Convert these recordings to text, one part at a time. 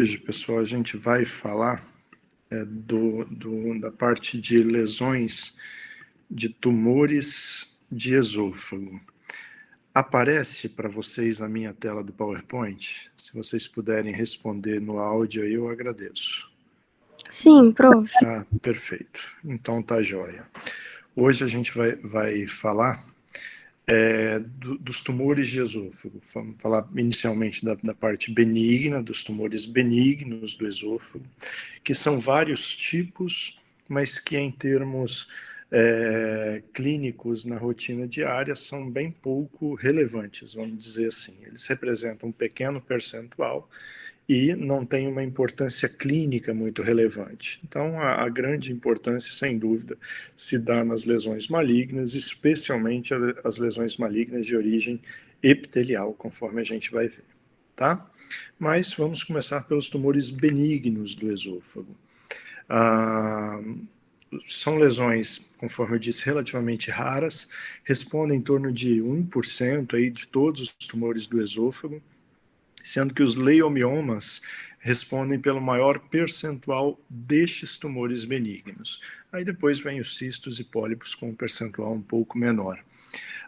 Hoje, pessoal, a gente vai falar da parte de lesões de tumores de esôfago. Aparece para vocês a minha tela do PowerPoint? Se vocês puderem responder no áudio aí, eu agradeço. Sim, prof. Ah, perfeito. Então tá jóia. Hoje a gente vai falar dos tumores de esôfago. Vamos falar inicialmente da parte benigna, dos tumores benignos do esôfago, que são vários tipos, mas que em termos clínicos na rotina diária são bem pouco relevantes, vamos dizer assim. Eles representam um pequeno percentual e não tem uma importância clínica muito relevante. Então, a grande importância, sem dúvida, se dá nas lesões malignas, especialmente as lesões malignas de origem epitelial, conforme a gente vai ver, tá? Mas vamos começar pelos tumores benignos do esôfago. São lesões, conforme eu disse, relativamente raras, respondem em torno de 1% aí de todos os tumores do esôfago, sendo que os leiomiomas respondem pelo maior percentual destes tumores benignos. Aí depois vem os cistos e pólipos com um percentual um pouco menor.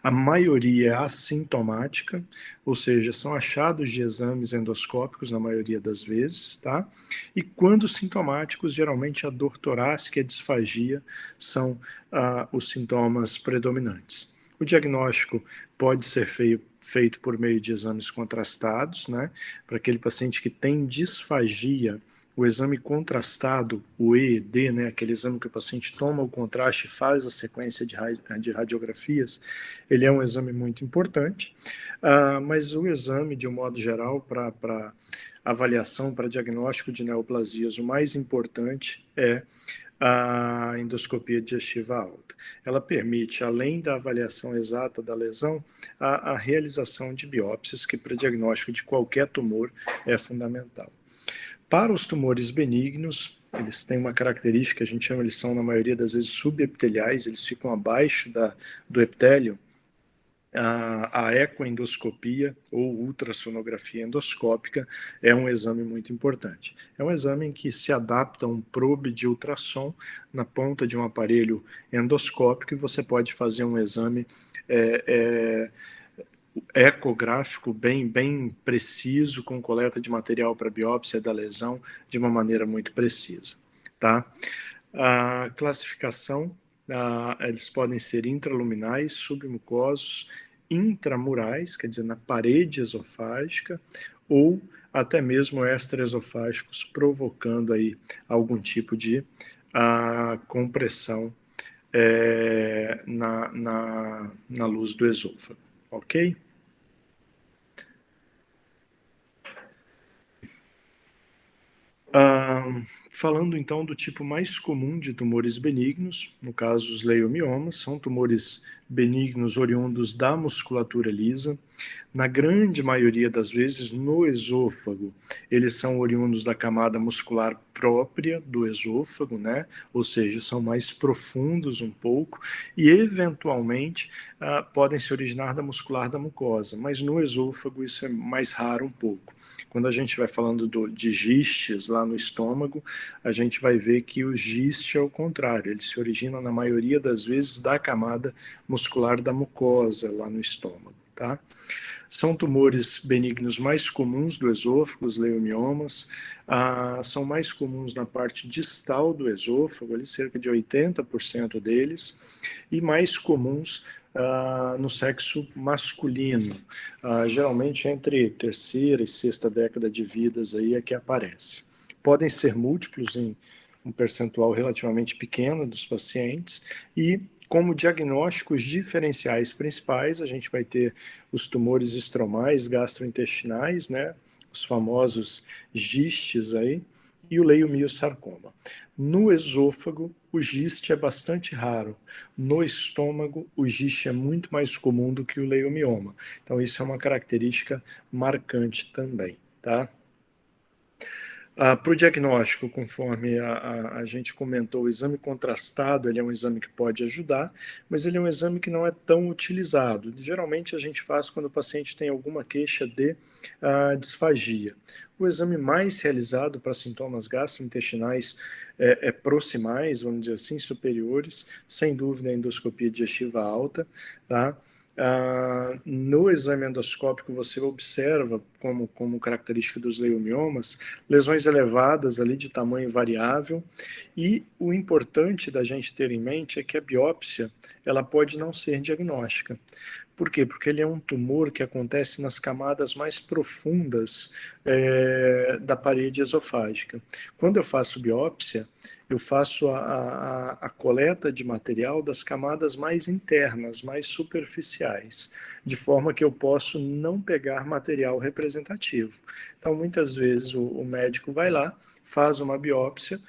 A maioria é assintomática, ou seja, são achados de exames endoscópicos na maioria das vezes, tá? E quando sintomáticos, geralmente a dor torácica e a disfagia são os sintomas predominantes. O diagnóstico pode ser feito por meio de exames contrastados, né? Para aquele paciente que tem disfagia, o exame contrastado, o EED, né, aquele exame que o paciente toma o contraste e faz a sequência de radiografias, ele é um exame muito importante, mas o exame, de um modo geral, para avaliação, para diagnóstico de neoplasias, o mais importante é a endoscopia digestiva alta. Ela permite, além da avaliação exata da lesão, a realização de biópsias, que para diagnóstico de qualquer tumor é fundamental. Para os tumores benignos, eles têm uma característica, a gente chama, eles são na maioria das vezes subepiteliais, eles ficam abaixo do epitélio. A ecoendoscopia ou ultrassonografia endoscópica é um exame muito importante. É um exame em que se adapta um probe de ultrassom na ponta de um aparelho endoscópico e você pode fazer um exame ecográfico bem preciso, com coleta de material para biópsia da lesão de uma maneira muito precisa, tá? A classificação, eles podem ser intraluminais, submucosos, intramurais, quer dizer, na parede esofágica, ou até mesmo extraesofágicos, provocando aí algum tipo de compressão na luz do esôfago, ok? Falando então do tipo mais comum de tumores benignos, no caso os leiomiomas, são tumores benignos oriundos da musculatura lisa. Na grande maioria das vezes, no esôfago, eles são oriundos da camada muscular própria do esôfago, né? Ou seja, são mais profundos um pouco e, eventualmente, podem se originar da muscular da mucosa, mas no esôfago isso é mais raro um pouco. Quando a gente vai falando de gistes lá no estômago, a gente vai ver que o giste é o contrário, ele se origina na maioria das vezes da camada muscular da mucosa lá no estômago, tá? São tumores benignos mais comuns do esôfago, os leiomiomas, são mais comuns na parte distal do esôfago, ali cerca de 80% deles, e mais comuns no sexo masculino, geralmente entre terceira e sexta década de vidas aí é que aparece. Podem ser múltiplos em um percentual relativamente pequeno dos pacientes e como diagnósticos diferenciais principais, a gente vai ter os tumores estromais gastrointestinais, né, os famosos gistes aí, e o leiomiosarcoma. No esôfago, o giste é bastante raro. No estômago, o giste é muito mais comum do que o leiomioma. Então, isso é uma característica marcante também, tá? Para o diagnóstico, conforme a gente comentou, o exame contrastado ele é um exame que pode ajudar, mas ele é um exame que não é tão utilizado. Geralmente a gente faz quando o paciente tem alguma queixa de disfagia. o exame mais realizado para sintomas gastrointestinais proximais, vamos dizer assim, superiores, sem dúvida a endoscopia digestiva alta, tá? No exame endoscópico você observa como característica dos leiomiomas lesões elevadas ali de tamanho variável, e o importante da gente ter em mente é que a biópsia ela pode não ser diagnóstica. Por quê? Porque ele é um tumor que acontece nas camadas mais profundas da parede esofágica. Quando eu faço biópsia, eu faço a coleta de material das camadas mais internas, mais superficiais, de forma que eu posso não pegar material representativo. Então, muitas vezes o médico vai lá, faz uma biópsia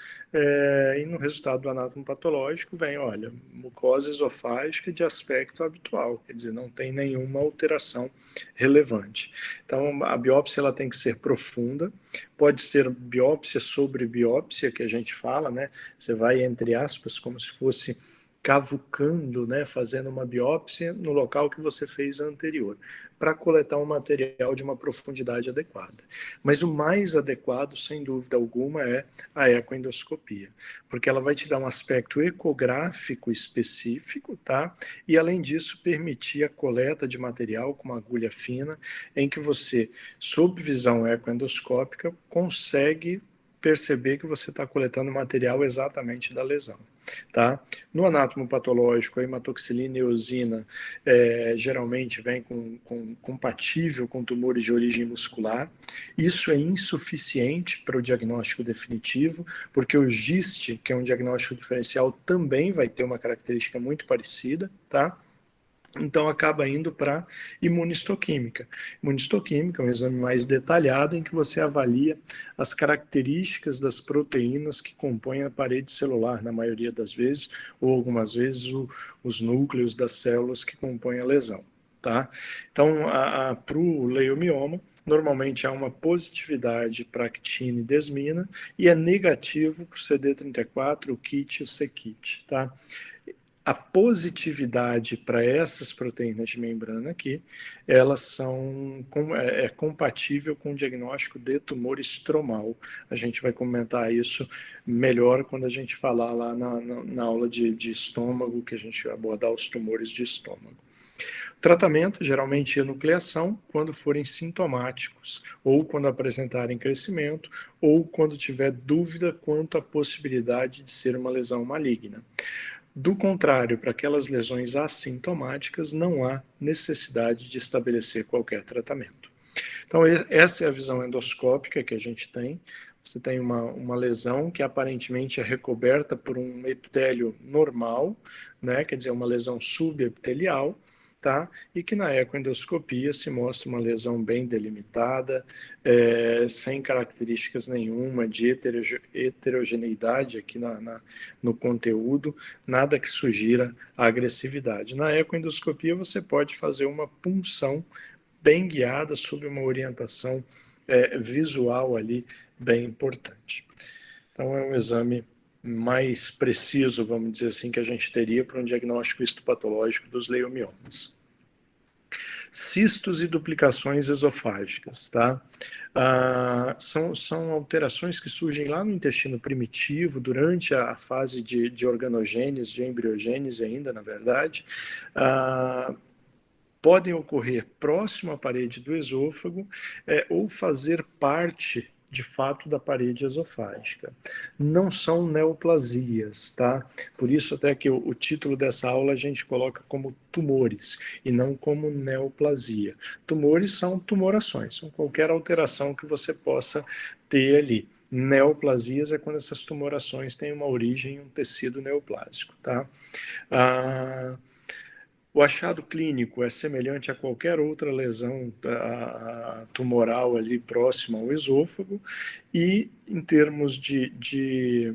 e no resultado do anátomo patológico vem, olha, mucosa esofágica de aspecto habitual, quer dizer, não tem nenhuma alteração relevante. Então, a biópsia ela tem que ser profunda, pode ser biópsia sobre biópsia, que a gente fala, né? Você vai, entre aspas, como se fosse cavucando, né, fazendo uma biópsia no local que você fez anterior, para coletar um material de uma profundidade adequada. Mas o mais adequado, sem dúvida alguma, é a ecoendoscopia, porque ela vai te dar um aspecto ecográfico específico, tá? E além disso, permitir a coleta de material com uma agulha fina, em que você, sob visão ecoendoscópica, consegue perceber que você está coletando material exatamente da lesão. Tá? No anátomo patológico, a hematoxilina e eosina geralmente vem compatível com tumores de origem muscular. Isso é insuficiente para o diagnóstico definitivo, porque o GIST, que é um diagnóstico diferencial, também vai ter uma característica muito parecida, tá? Então, acaba indo para imunistoquímica. Imunistoquímica é um exame mais detalhado em que você avalia as características das proteínas que compõem a parede celular, na maioria das vezes, ou algumas vezes os núcleos das células que compõem a lesão. Tá? Então, para o leiomioma, normalmente há uma positividade para actina e desmina e é negativo para o CD34, o KIT e o c-KIT. Tá? A positividade para essas proteínas de membrana aqui, elas são compatível com o diagnóstico de tumor estromal. A gente vai comentar isso melhor quando a gente falar lá na aula de estômago, que a gente vai abordar os tumores de estômago. Tratamento, geralmente enucleação, quando forem sintomáticos, ou quando apresentarem crescimento, ou quando tiver dúvida quanto à possibilidade de ser uma lesão maligna. Do contrário, para aquelas lesões assintomáticas, não há necessidade de estabelecer qualquer tratamento. Então, essa é a visão endoscópica que a gente tem. Você tem uma lesão que aparentemente é recoberta por um epitélio normal, né? Quer dizer, uma lesão subepitelial, tá? E que na ecoendoscopia se mostra uma lesão bem delimitada, sem características nenhuma de heterogeneidade aqui no conteúdo, nada que sugira a agressividade. Na ecoendoscopia você pode fazer uma punção bem guiada sob uma orientação visual ali bem importante. Então é um exame mais preciso, vamos dizer assim, que a gente teria para um diagnóstico histopatológico dos leiomiomas. Cistos e duplicações esofágicas, tá? São alterações que surgem lá no intestino primitivo, durante a fase de organogênese, de embriogênese ainda, na verdade, podem ocorrer próximo à parede do esôfago ou fazer parte, de fato, da parede esofágica. Não são neoplasias, tá? Por isso até que o título dessa aula a gente coloca como tumores e não como neoplasia. Tumores são tumorações, são qualquer alteração que você possa ter ali. Neoplasias é quando essas tumorações têm uma origem em um tecido neoplásico, tá? O achado clínico é semelhante a qualquer outra lesão tumoral ali próxima ao esôfago e, em termos de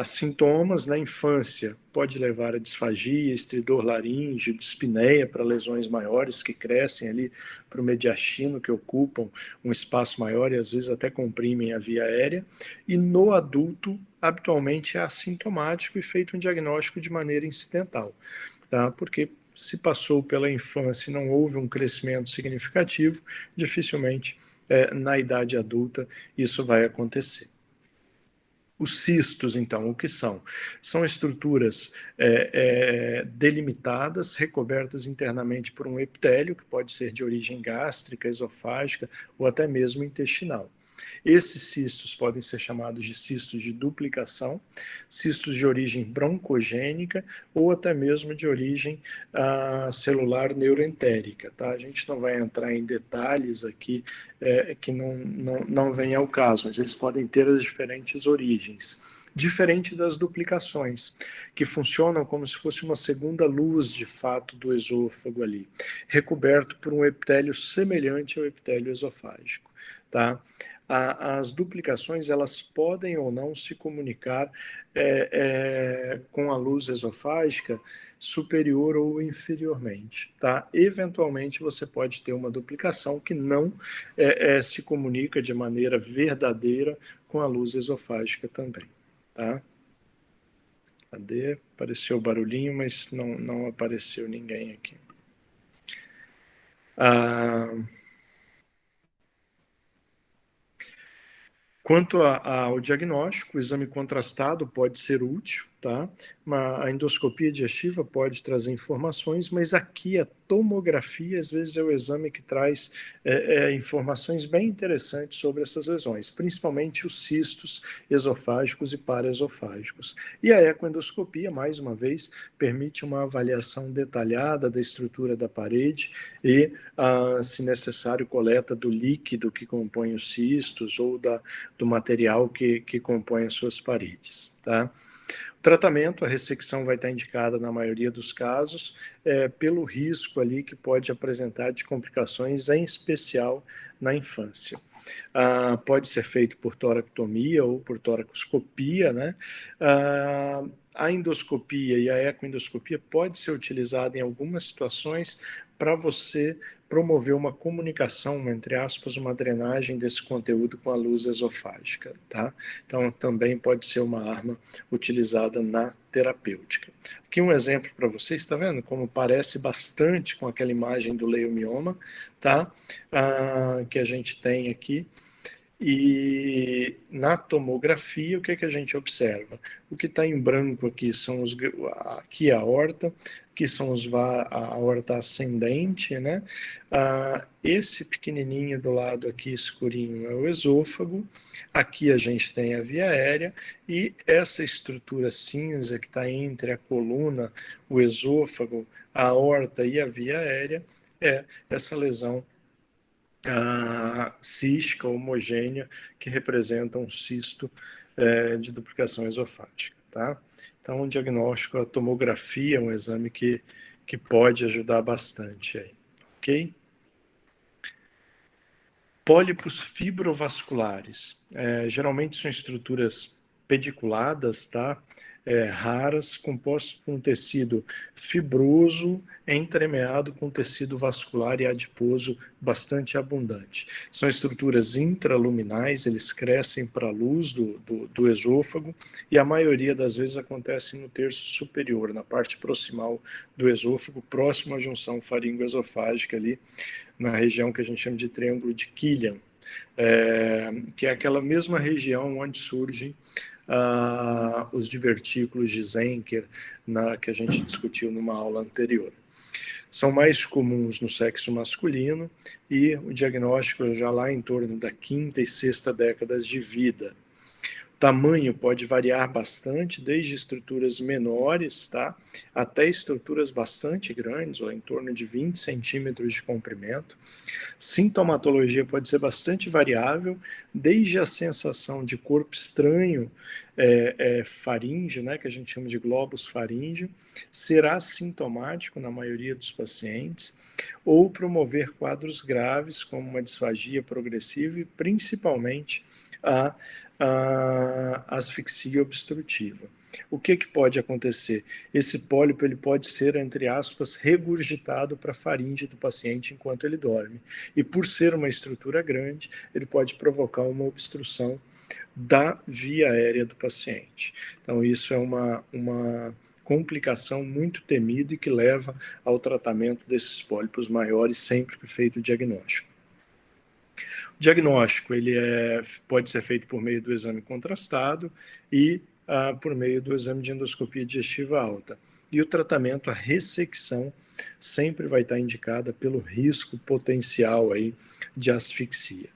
sintomas, na infância pode levar a disfagia, estridor laríngeo, dispneia para lesões maiores que crescem ali para o mediastino, que ocupam um espaço maior e às vezes até comprimem a via aérea. E no adulto, habitualmente é assintomático e feito um diagnóstico de maneira incidental. Tá? Porque se passou pela infância e não houve um crescimento significativo, dificilmente na idade adulta isso vai acontecer. Os cistos, então, o que são? São estruturas delimitadas, recobertas internamente por um epitélio, que pode ser de origem gástrica, esofágica ou até mesmo intestinal. Esses cistos podem ser chamados de cistos de duplicação, cistos de origem broncogênica ou até mesmo de origem celular neuroentérica. Tá? A gente não vai entrar em detalhes aqui que não vem ao caso, mas eles podem ter as diferentes origens. Diferente das duplicações, que funcionam como se fosse uma segunda luz, de fato, do esôfago ali, recoberto por um epitélio semelhante ao epitélio esofágico. Tá? As duplicações, elas podem ou não se comunicar com a luz esofágica superior ou inferiormente. Tá? Eventualmente, você pode ter uma duplicação que não se comunica de maneira verdadeira com a luz esofágica também. Tá? Cadê? Apareceu o barulhinho, mas não apareceu ninguém aqui. Quanto ao diagnóstico, o exame contrastado pode ser útil, tá? A endoscopia digestiva pode trazer informações, mas aqui a tomografia, às vezes, é o exame que traz informações bem interessantes sobre essas lesões, principalmente os cistos esofágicos e paraesofágicos. E a ecoendoscopia, mais uma vez, permite uma avaliação detalhada da estrutura da parede e, se necessário, coleta do líquido que compõe os cistos ou do material que compõe as suas paredes. Tá? O tratamento, a ressecção vai estar indicada na maioria dos casos, pelo risco ali que pode apresentar de complicações, em especial na infância. Pode ser feito por toractomia ou por toracoscopia, né? A endoscopia e a ecoendoscopia pode ser utilizada em algumas situações para você promover uma comunicação, entre aspas, uma drenagem desse conteúdo com a luz esofágica, tá? Então, também pode ser uma arma utilizada na terapêutica. Aqui um exemplo para vocês, está vendo como parece bastante com aquela imagem do leiomioma, tá? Que a gente tem aqui. E na tomografia, o que a gente observa? O que está em branco aqui são aqui a aorta, aqui são a aorta ascendente, né? Esse pequenininho do lado aqui escurinho é o esôfago, aqui a gente tem a via aérea e essa estrutura cinza que está entre a coluna, o esôfago, a aorta e a via aérea é essa lesão cística homogênea que representa um cisto de duplicação esofágica. Tá? Então, o diagnóstico, a tomografia é um exame que pode ajudar bastante aí, ok? Pólipos fibrovasculares, geralmente são estruturas pediculadas, tá? Raras, compostos por um tecido fibroso, entremeado com tecido vascular e adiposo bastante abundante. São estruturas intraluminais, eles crescem para a luz do esôfago e a maioria das vezes acontece no terço superior, na parte proximal do esôfago, próximo à junção faringoesofágica ali, na região que a gente chama de triângulo de Killian, que é aquela mesma região onde surgem os divertículos de Zenker, que a gente discutiu numa aula anterior. São mais comuns no sexo masculino e o diagnóstico é já lá em torno da quinta e sexta décadas de vida. O tamanho pode variar bastante, desde estruturas menores, tá, até estruturas bastante grandes, ou em torno de 20 centímetros de comprimento. Sintomatologia pode ser bastante variável, desde a sensação de corpo estranho faríngeo, né, que a gente chama de globus faríngeo, será sintomático na maioria dos pacientes, ou promover quadros graves, como uma disfagia progressiva e principalmente a asfixia obstrutiva. O que pode acontecer? Esse pólipo ele pode ser, entre aspas, regurgitado para a faringe do paciente enquanto ele dorme. E por ser uma estrutura grande, ele pode provocar uma obstrução da via aérea do paciente. Então, isso é uma complicação muito temida e que leva ao tratamento desses pólipos maiores sempre que feito o diagnóstico. O diagnóstico ele pode ser feito por meio do exame contrastado e por meio do exame de endoscopia digestiva alta. E o tratamento, a ressecção, sempre vai estar indicada pelo risco potencial aí de asfixia.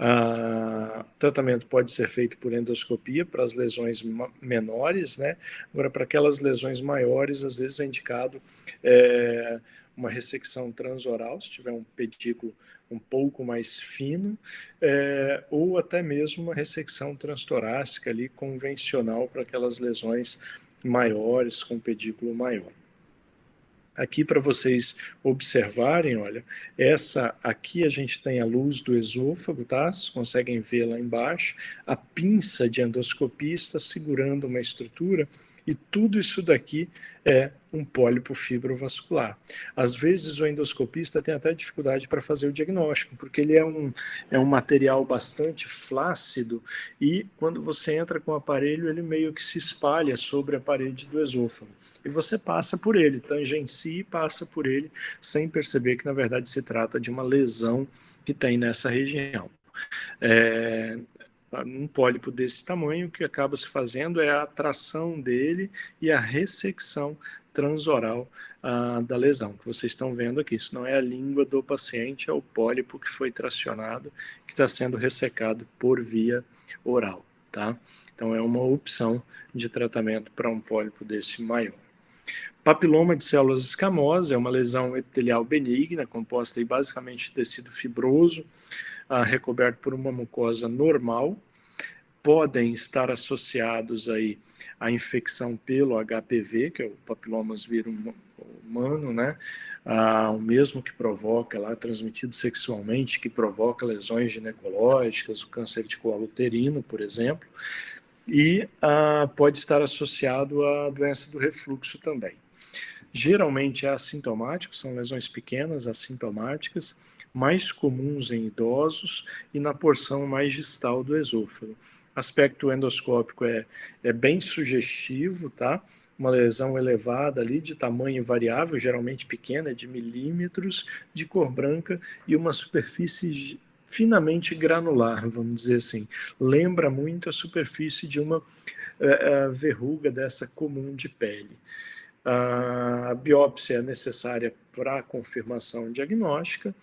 O tratamento pode ser feito por endoscopia para as lesões menores, né? Agora, para aquelas lesões maiores, às vezes é indicado uma ressecção transoral, se tiver um pedículo um pouco mais fino, ou até mesmo uma ressecção transtorácica ali, convencional para aquelas lesões maiores, com pedículo maior. Aqui para vocês observarem, olha, essa aqui a gente tem a luz do esôfago, tá? Vocês conseguem ver lá embaixo. A pinça de endoscopia está segurando uma estrutura e tudo isso daqui é um pólipo fibrovascular. Às vezes o endoscopista tem até dificuldade para fazer o diagnóstico, porque ele é um material bastante flácido e quando você entra com o aparelho, ele meio que se espalha sobre a parede do esôfago. E você passa por ele, tangencia e passa por ele, sem perceber que, na verdade, se trata de uma lesão que tem nessa região. Um pólipo desse tamanho, o que acaba se fazendo é a atração dele e a ressecção transoral da lesão, que vocês estão vendo aqui. Isso não é a língua do paciente, é o pólipo que foi tracionado, que está sendo ressecado por via oral, tá? Então, é uma opção de tratamento para um pólipo desse maior. Papiloma de células escamosas é uma lesão epitelial benigna, composta aí basicamente de tecido fibroso, recoberto por uma mucosa normal. Podem estar associados aí à infecção pelo HPV, que é o papilomas vírus humano, né? O mesmo que provoca lá, transmitido sexualmente, que provoca lesões ginecológicas, o câncer de colo uterino, por exemplo, e pode estar associado à doença do refluxo também. Geralmente é assintomático, são lesões pequenas, assintomáticas, mais comuns em idosos e na porção mais distal do esôfago. Aspecto endoscópico é bem sugestivo, tá? Uma lesão elevada ali, de tamanho variável, geralmente pequena, de milímetros, de cor branca e uma superfície finamente granular, vamos dizer assim. Lembra muito a superfície de uma verruga dessa comum de pele. A biópsia é necessária para a confirmação diagnóstica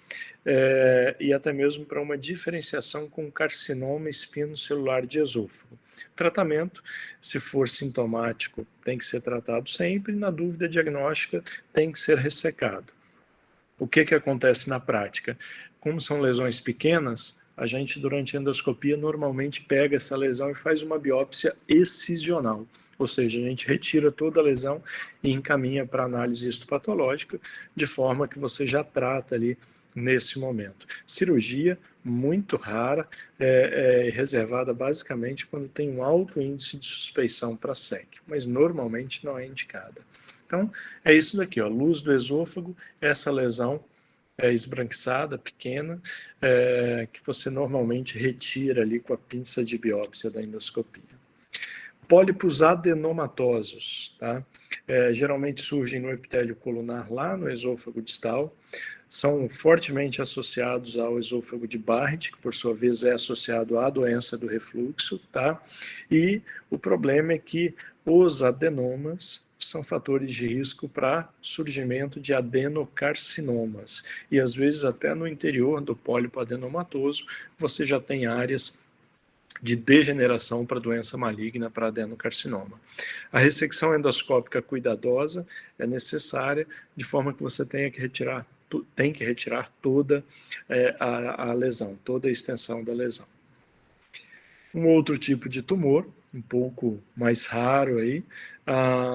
e até mesmo para uma diferenciação com carcinoma espinocelular de esôfago. Tratamento, se for sintomático, tem que ser tratado sempre, na dúvida diagnóstica, tem que ser ressecado. O que acontece na prática? Como são lesões pequenas, a gente, durante a endoscopia, normalmente pega essa lesão e faz uma biópsia excisional. Ou seja, a gente retira toda a lesão e encaminha para análise histopatológica, de forma que você já trata ali nesse momento. Cirurgia, muito rara, reservada basicamente quando tem um alto índice de suspeição para SEC, mas normalmente não é indicada. Então, é isso daqui, ó, luz do esôfago, essa lesão esbranquiçada, pequena, que você normalmente retira ali com a pinça de biópsia da endoscopia. Pólipos adenomatosos, tá? Geralmente surgem no epitélio colunar, lá no esôfago distal, são fortemente associados ao esôfago de Barrett, que por sua vez é associado à doença do refluxo, tá? E o problema é que os adenomas são fatores de risco para surgimento de adenocarcinomas. E às vezes até no interior do pólipo adenomatoso você já tem áreas de degeneração para doença maligna, para adenocarcinoma. A ressecção endoscópica cuidadosa é necessária, de forma que você tem que retirar toda a lesão, toda a extensão da lesão. Um outro tipo de tumor, um pouco mais raro aí,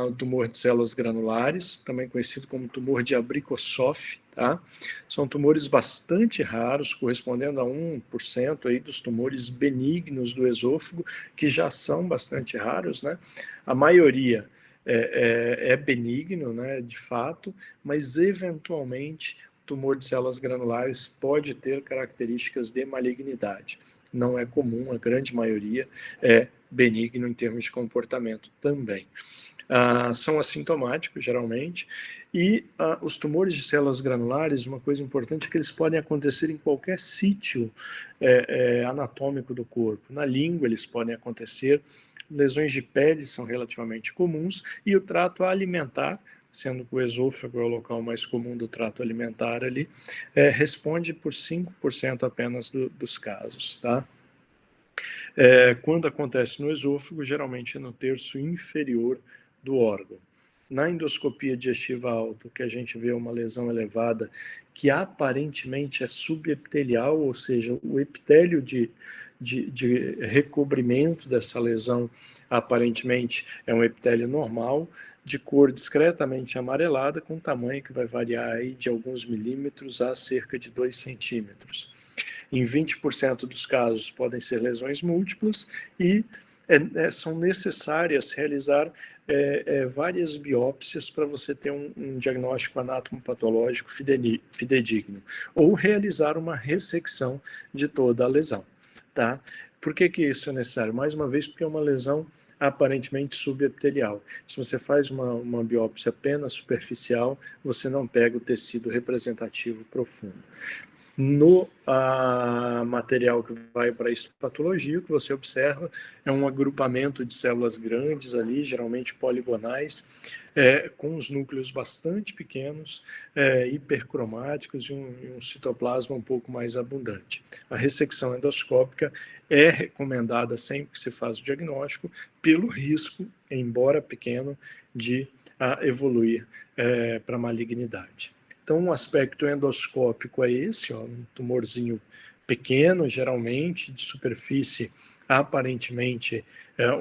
o tumor de células granulares, também conhecido como tumor de Abrikosov, tá? São tumores bastante raros, correspondendo a 1% aí dos tumores benignos do esôfago, que já são bastante raros, né? A maioria é benigno, né, de fato, mas eventualmente o tumor de células granulares pode ter características de malignidade. Não é comum, a grande maioria é benigno em termos de comportamento também. são assintomáticos, geralmente, e os tumores de células granulares, uma coisa importante é que eles podem acontecer em qualquer sítio anatômico do corpo. Na língua eles podem acontecer, lesões de pele são relativamente comuns, e o trato alimentar, sendo que o esôfago é o local mais comum do trato alimentar ali, responde por 5% apenas dos casos, tá? Quando acontece no esôfago, geralmente é no terço inferior do órgão. Na endoscopia digestiva alta, que a gente vê uma lesão elevada, que aparentemente é subepitelial, ou seja, o epitélio de recobrimento dessa lesão, aparentemente é um epitélio normal, de cor discretamente amarelada, com tamanho que vai variar aí de alguns milímetros a cerca de 2 centímetros. Em 20% dos casos podem ser lesões múltiplas e são necessárias realizar várias biópsias para você ter um diagnóstico anatomopatológico fidedigno, ou realizar uma ressecção de toda a lesão. Tá? Por que isso é necessário? Mais uma vez, porque é uma lesão aparentemente subepitelial. Se você faz uma biópsia apenas superficial, você não pega o tecido representativo profundo. No material que vai para a histopatologia, o que você observa é um agrupamento de células grandes ali, geralmente poligonais, com os núcleos bastante pequenos, hipercromáticos e um citoplasma um pouco mais abundante. A ressecção endoscópica é recomendada sempre que se faz o diagnóstico, pelo risco, embora pequeno, de evoluir para malignidade. Então, um aspecto endoscópico é esse, um tumorzinho pequeno, geralmente, de superfície aparentemente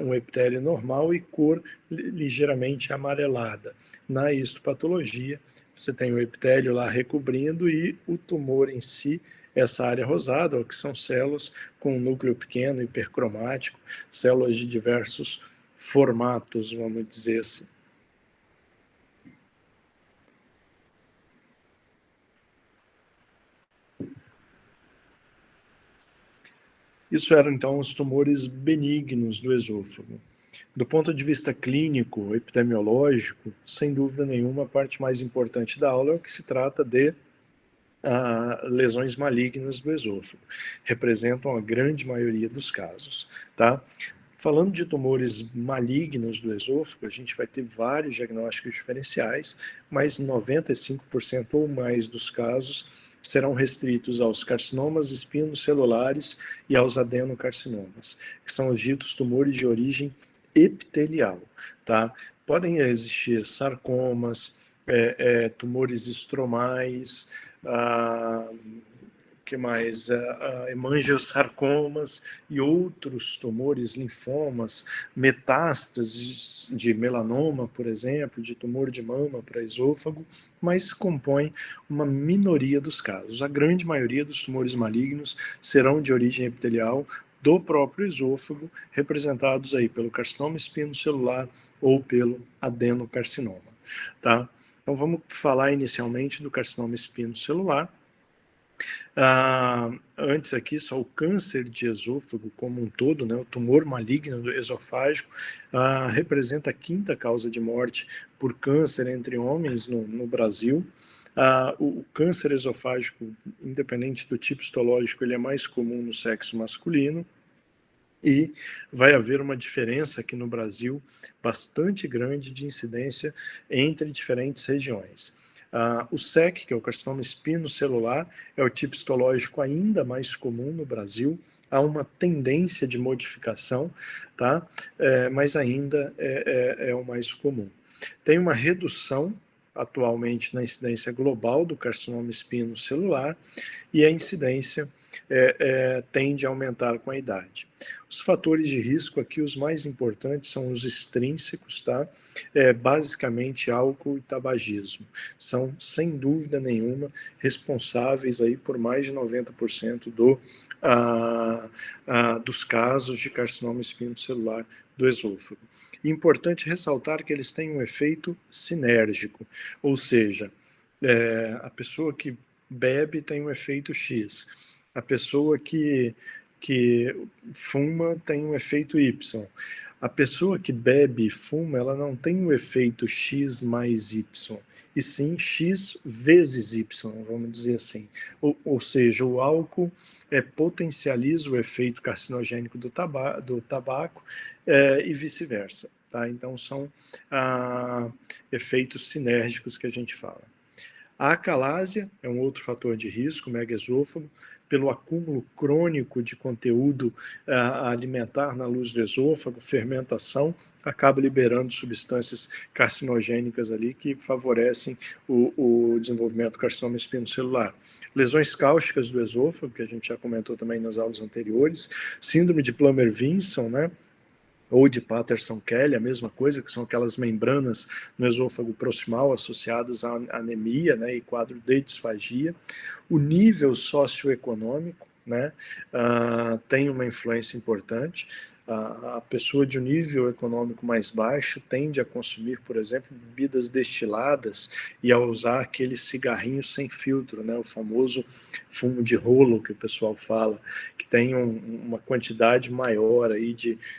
um epitélio normal e cor ligeiramente amarelada. Na histopatologia, você tem o epitélio lá recobrindo e o tumor em si, essa área rosada, que são células com um núcleo pequeno, hipercromático, células de diversos formatos, vamos dizer assim. Isso eram, então, os tumores benignos do esôfago. Do ponto de vista clínico, epidemiológico, sem dúvida nenhuma, a parte mais importante da aula é o que se trata de lesões malignas do esôfago. Representam a grande maioria dos casos, tá? Falando de tumores malignos do esôfago, a gente vai ter vários diagnósticos diferenciais, mas 95% ou mais dos casos serão restritos aos carcinomas espinocelulares e aos adenocarcinomas, que são os ditos tumores de origem epitelial, tá? Podem existir sarcomas, tumores estromais, que mais? Hemangiosarcomas e outros tumores, linfomas, metástases de melanoma, por exemplo, de tumor de mama para esôfago, mas compõem uma minoria dos casos. A grande maioria dos tumores malignos serão de origem epitelial do próprio esôfago, representados aí pelo carcinoma espinocelular ou pelo adenocarcinoma, tá? Então vamos falar inicialmente do carcinoma espinocelular. Antes aqui, só o câncer de esôfago como um todo, né, o tumor maligno do esofágico, representa a quinta causa de morte por câncer entre homens no Brasil. O câncer esofágico, independente do tipo histológico, ele é mais comum no sexo masculino. E vai haver uma diferença aqui no Brasil bastante grande de incidência entre diferentes regiões. O SEC, que é o carcinoma espinocelular, é o tipo histológico ainda mais comum no Brasil. Há uma tendência de modificação, tá? Mas ainda é o mais comum. Tem uma redução atualmente na incidência global do carcinoma espinocelular e a incidência tende a aumentar com a idade. Os fatores de risco aqui, os mais importantes, são os extrínsecos, tá? Basicamente álcool e tabagismo. São, sem dúvida nenhuma, responsáveis aí por mais de 90% dos casos de carcinoma espinocelular do esôfago. Importante ressaltar que eles têm um efeito sinérgico, ou seja, a pessoa que bebe tem um efeito X, a pessoa que fuma tem um efeito Y. A pessoa que bebe e fuma, ela não tem o efeito X mais Y, e sim X vezes Y, vamos dizer assim. Ou seja, o álcool potencializa o efeito carcinogênico do tabaco e vice-versa. Tá? Então, são efeitos sinérgicos que a gente fala. A acalásia é um outro fator de risco, megaesôfago, pelo acúmulo crônico de conteúdo alimentar na luz do esôfago, fermentação, acaba liberando substâncias carcinogênicas ali que favorecem o desenvolvimento do carcinoma espinocelular. Lesões cáusticas do esôfago, que a gente já comentou também nas aulas anteriores, síndrome de Plummer-Vinson, né? Ou de Patterson-Kelly, a mesma coisa, que são aquelas membranas no esôfago proximal associadas à anemia, né, e quadro de disfagia. O nível socioeconômico, né, tem uma influência importante. A pessoa de um nível econômico mais baixo tende a consumir, por exemplo, bebidas destiladas e a usar aquele cigarrinho sem filtro, né, o famoso fumo de rolo que o pessoal fala, que tem uma quantidade maior aí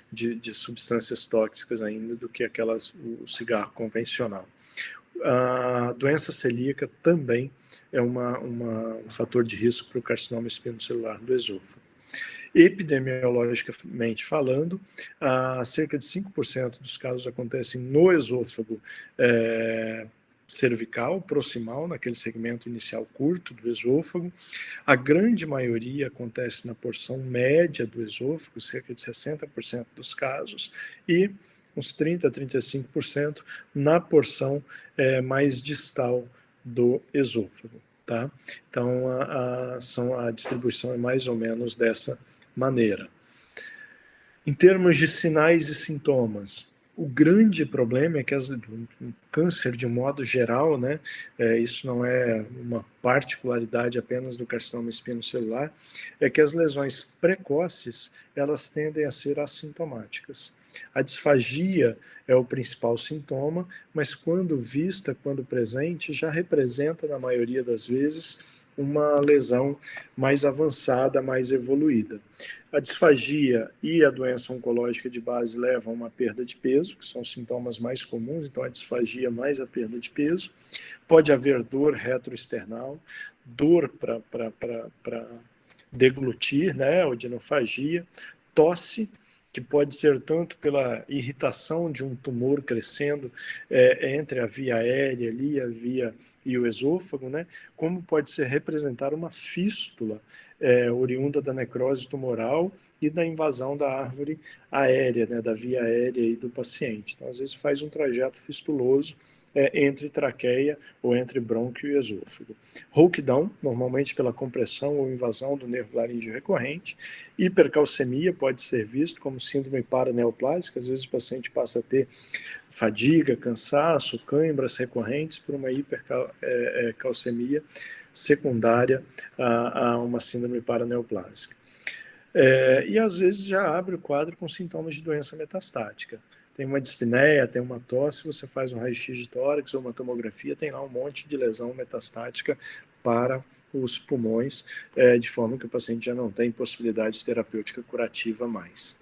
de substâncias tóxicas ainda do que o cigarro convencional. A doença celíaca também é um fator de risco para o carcinoma espinocelular do esôfago. Epidemiologicamente falando, cerca de 5% dos casos acontecem no esôfago cervical, proximal, naquele segmento inicial curto do esôfago. A grande maioria acontece na porção média do esôfago, cerca de 60% dos casos, e uns 30% a 35% na porção mais distal do esôfago. Tá? Então, a distribuição é mais ou menos dessa maneira. Em termos de sinais e sintomas, o grande problema é que o câncer, de um modo geral, né, isso não é uma particularidade apenas do carcinoma espinocelular, é que as lesões precoces, elas tendem a ser assintomáticas. A disfagia é o principal sintoma, mas quando vista, quando presente, já representa, na maioria das vezes, uma lesão mais avançada, mais evoluída. A disfagia e a doença oncológica de base levam a uma perda de peso, que são os sintomas mais comuns, então a disfagia mais a perda de peso. Pode haver dor retroesternal, dor para deglutir, né, odinofagia, tosse, que pode ser tanto pela irritação de um tumor crescendo entre a via aérea ali, a via e o esôfago, né, como pode ser representar uma fístula oriunda da necrose tumoral e da invasão da árvore aérea, né, da via aérea e do paciente. Então, às vezes faz um trajeto fistuloso entre traqueia ou entre brônquio e esôfago. Rouquidão, normalmente pela compressão ou invasão do nervo laríngeo recorrente. Hipercalcemia pode ser visto como síndrome paraneoplásica, às vezes o paciente passa a ter fadiga, cansaço, câimbras recorrentes por uma hipercalcemia secundária a uma síndrome paraneoplásica. E às vezes já abre o quadro com sintomas de doença metastática. Tem uma dispneia, tem uma tosse, você faz um raio-x de tórax ou uma tomografia, tem lá um monte de lesão metastática para os pulmões, de forma que o paciente já não tem possibilidade terapêutica curativa mais.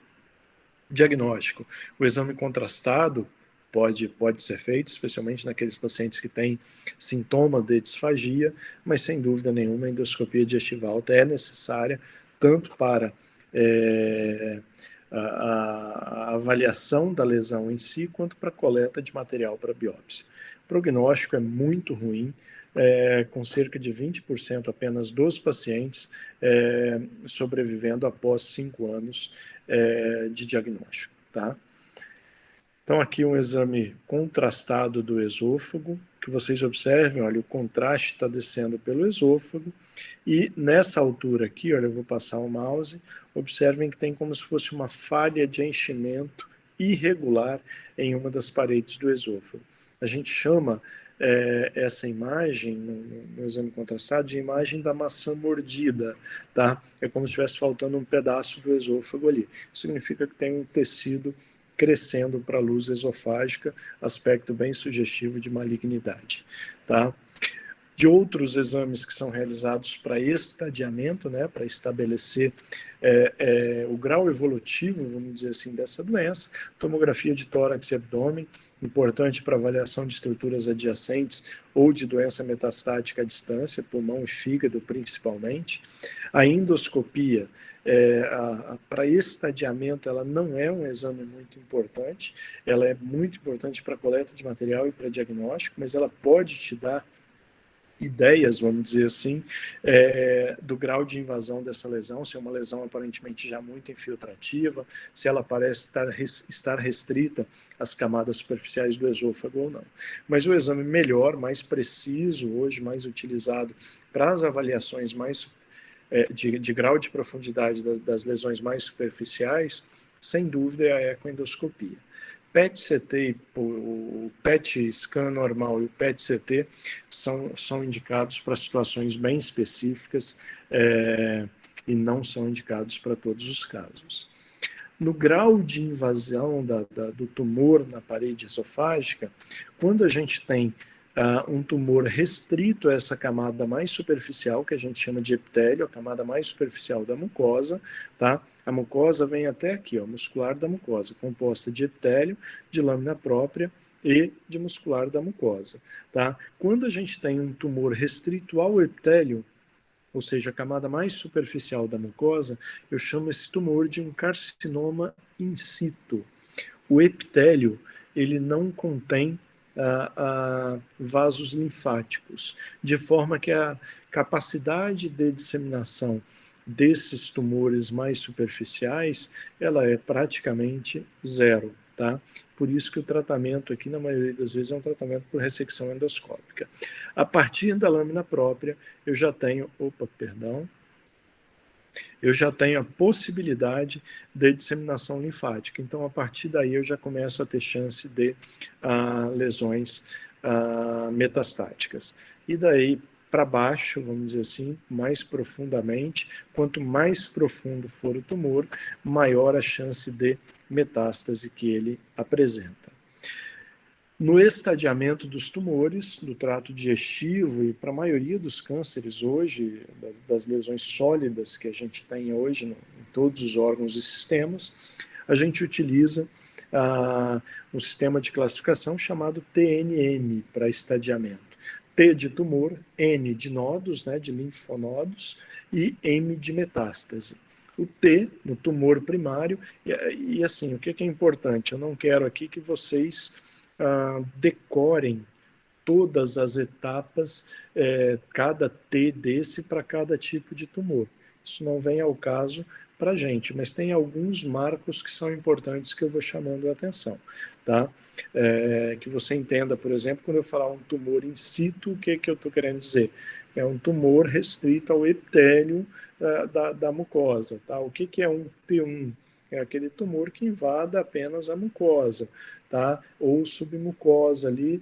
Diagnóstico. O exame contrastado pode ser feito, especialmente naqueles pacientes que têm sintoma de disfagia, mas sem dúvida nenhuma a endoscopia digestiva alta é necessária, tanto para a avaliação da lesão em si, quanto para a coleta de material para biópsia. O prognóstico é muito ruim, com cerca de 20% apenas dos pacientes sobrevivendo após 5 anos de diagnóstico. Tá? Então, aqui um exame contrastado do esôfago, que vocês observem, olha, o contraste está descendo pelo esôfago, e nessa altura aqui, olha, eu vou passar o mouse, observem que tem como se fosse uma falha de enchimento irregular em uma das paredes do esôfago. A gente chama essa imagem, no exame contrastado, de imagem da maçã mordida, tá? É como se estivesse faltando um pedaço do esôfago ali. Isso significa que tem um tecido crescendo para a luz esofágica, aspecto bem sugestivo de malignidade, tá? de outros exames que são realizados para estadiamento, né, para estabelecer o grau evolutivo, vamos dizer assim, dessa doença, tomografia de tórax e abdômen, importante para avaliação de estruturas adjacentes ou de doença metastática à distância, pulmão e fígado principalmente. A endoscopia, para estadiamento, ela não é um exame muito importante, ela é muito importante para coleta de material e para diagnóstico, mas ela pode te dar ideias, vamos dizer assim, do grau de invasão dessa lesão, se é uma lesão aparentemente já muito infiltrativa, se ela parece estar restrita às camadas superficiais do esôfago ou não. Mas o exame melhor, mais preciso, hoje mais utilizado para as avaliações mais de grau de profundidade das lesões mais superficiais, sem dúvida é a ecoendoscopia. PET-CT, o PET-scan normal e o PET-CT são indicados para situações bem específicas e não são indicados para todos os casos. No grau de invasão do tumor na parede esofágica, quando a gente tem um tumor restrito a essa camada mais superficial, que a gente chama de epitélio, a camada mais superficial da mucosa, tá? A mucosa vem até aqui, ó, muscular da mucosa, composta de epitélio, de lâmina própria e de muscular da mucosa, tá? Quando a gente tem um tumor restrito ao epitélio, ou seja, a camada mais superficial da mucosa, eu chamo esse tumor de um carcinoma in situ. O epitélio, ele não contém vasos linfáticos, de forma que a capacidade de disseminação desses tumores mais superficiais, ela é praticamente zero, tá? Por isso que o tratamento aqui, na maioria das vezes, é um tratamento por ressecção endoscópica. A partir da lâmina própria, eu já tenho, eu já tenho a possibilidade de disseminação linfática. Então, a partir daí, eu já começo a ter chance de lesões metastáticas. E daí, para baixo, vamos dizer assim, mais profundamente, quanto mais profundo for o tumor, maior a chance de metástase que ele apresenta. No estadiamento dos tumores, do trato digestivo e para a maioria dos cânceres hoje, das lesões sólidas que a gente tem hoje em todos os órgãos e sistemas, a gente utiliza um sistema de classificação chamado TNM para estadiamento. T de tumor, N de nodos, né, de linfonodos, e M de metástase. O T no tumor primário, e assim, o que é importante? Eu não quero aqui que vocês decorem todas as etapas, cada T desse para cada tipo de tumor. Isso não vem ao caso para a gente, mas tem alguns marcos que são importantes que eu vou chamando a atenção, tá? Que você entenda, por exemplo, quando eu falar um tumor in situ, o que eu estou querendo dizer? É um tumor restrito ao epitélio da mucosa, tá? O que é um T1? É aquele tumor que invada apenas a mucosa, tá? Ou submucosa ali,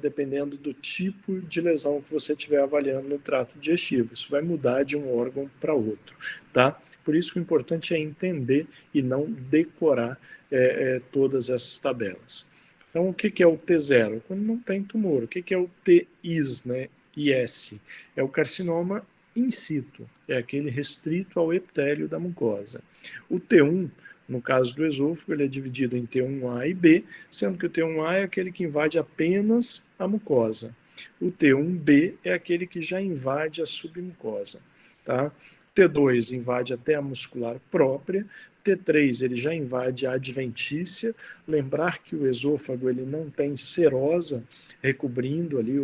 dependendo do tipo de lesão que você estiver avaliando no trato digestivo. Isso vai mudar de um órgão para outro, tá? Por isso que o importante é entender e não decorar todas essas tabelas. Então, o que é o T0? Quando não tem tumor. O que é o TIS, né? IS? É o carcinoma in situ, é aquele restrito ao epitélio da mucosa. O T1, no caso do esôfago, ele é dividido em T1A e B, sendo que o T1A é aquele que invade apenas a mucosa. O T1B é aquele que já invade a submucosa, tá? T2 invade até a muscular própria, T3 ele já invade a adventícia. Lembrar que o esôfago ele não tem serosa recobrindo ali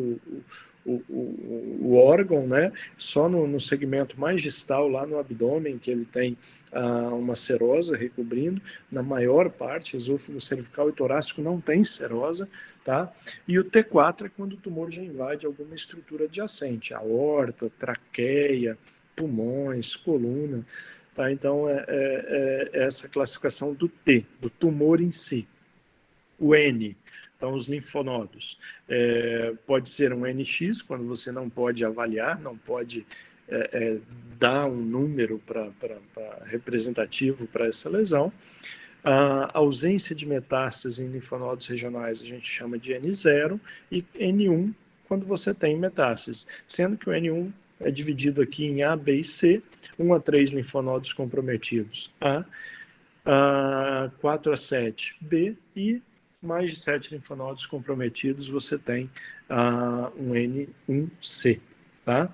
o órgão, né? Só no segmento mais distal, lá no abdômen, que ele tem uma serosa recobrindo. Na maior parte, esôfago cervical e torácico não tem serosa, tá? E o T4 é quando o tumor já invade alguma estrutura adjacente, aorta, traqueia, pulmões, coluna, tá? Então, essa classificação do T, do tumor em si. O N, então os linfonodos. Pode ser um NX, quando você não pode avaliar, não pode dar um número representativo para essa lesão. A ausência de metástase em linfonodos regionais a gente chama de N0, e N1 quando você tem metástase, sendo que o N1 é dividido aqui em A, B e C, 1 a 3 linfonodos comprometidos A, 4 a 7 B, e mais de 7 linfonodos comprometidos você tem um N1C, tá?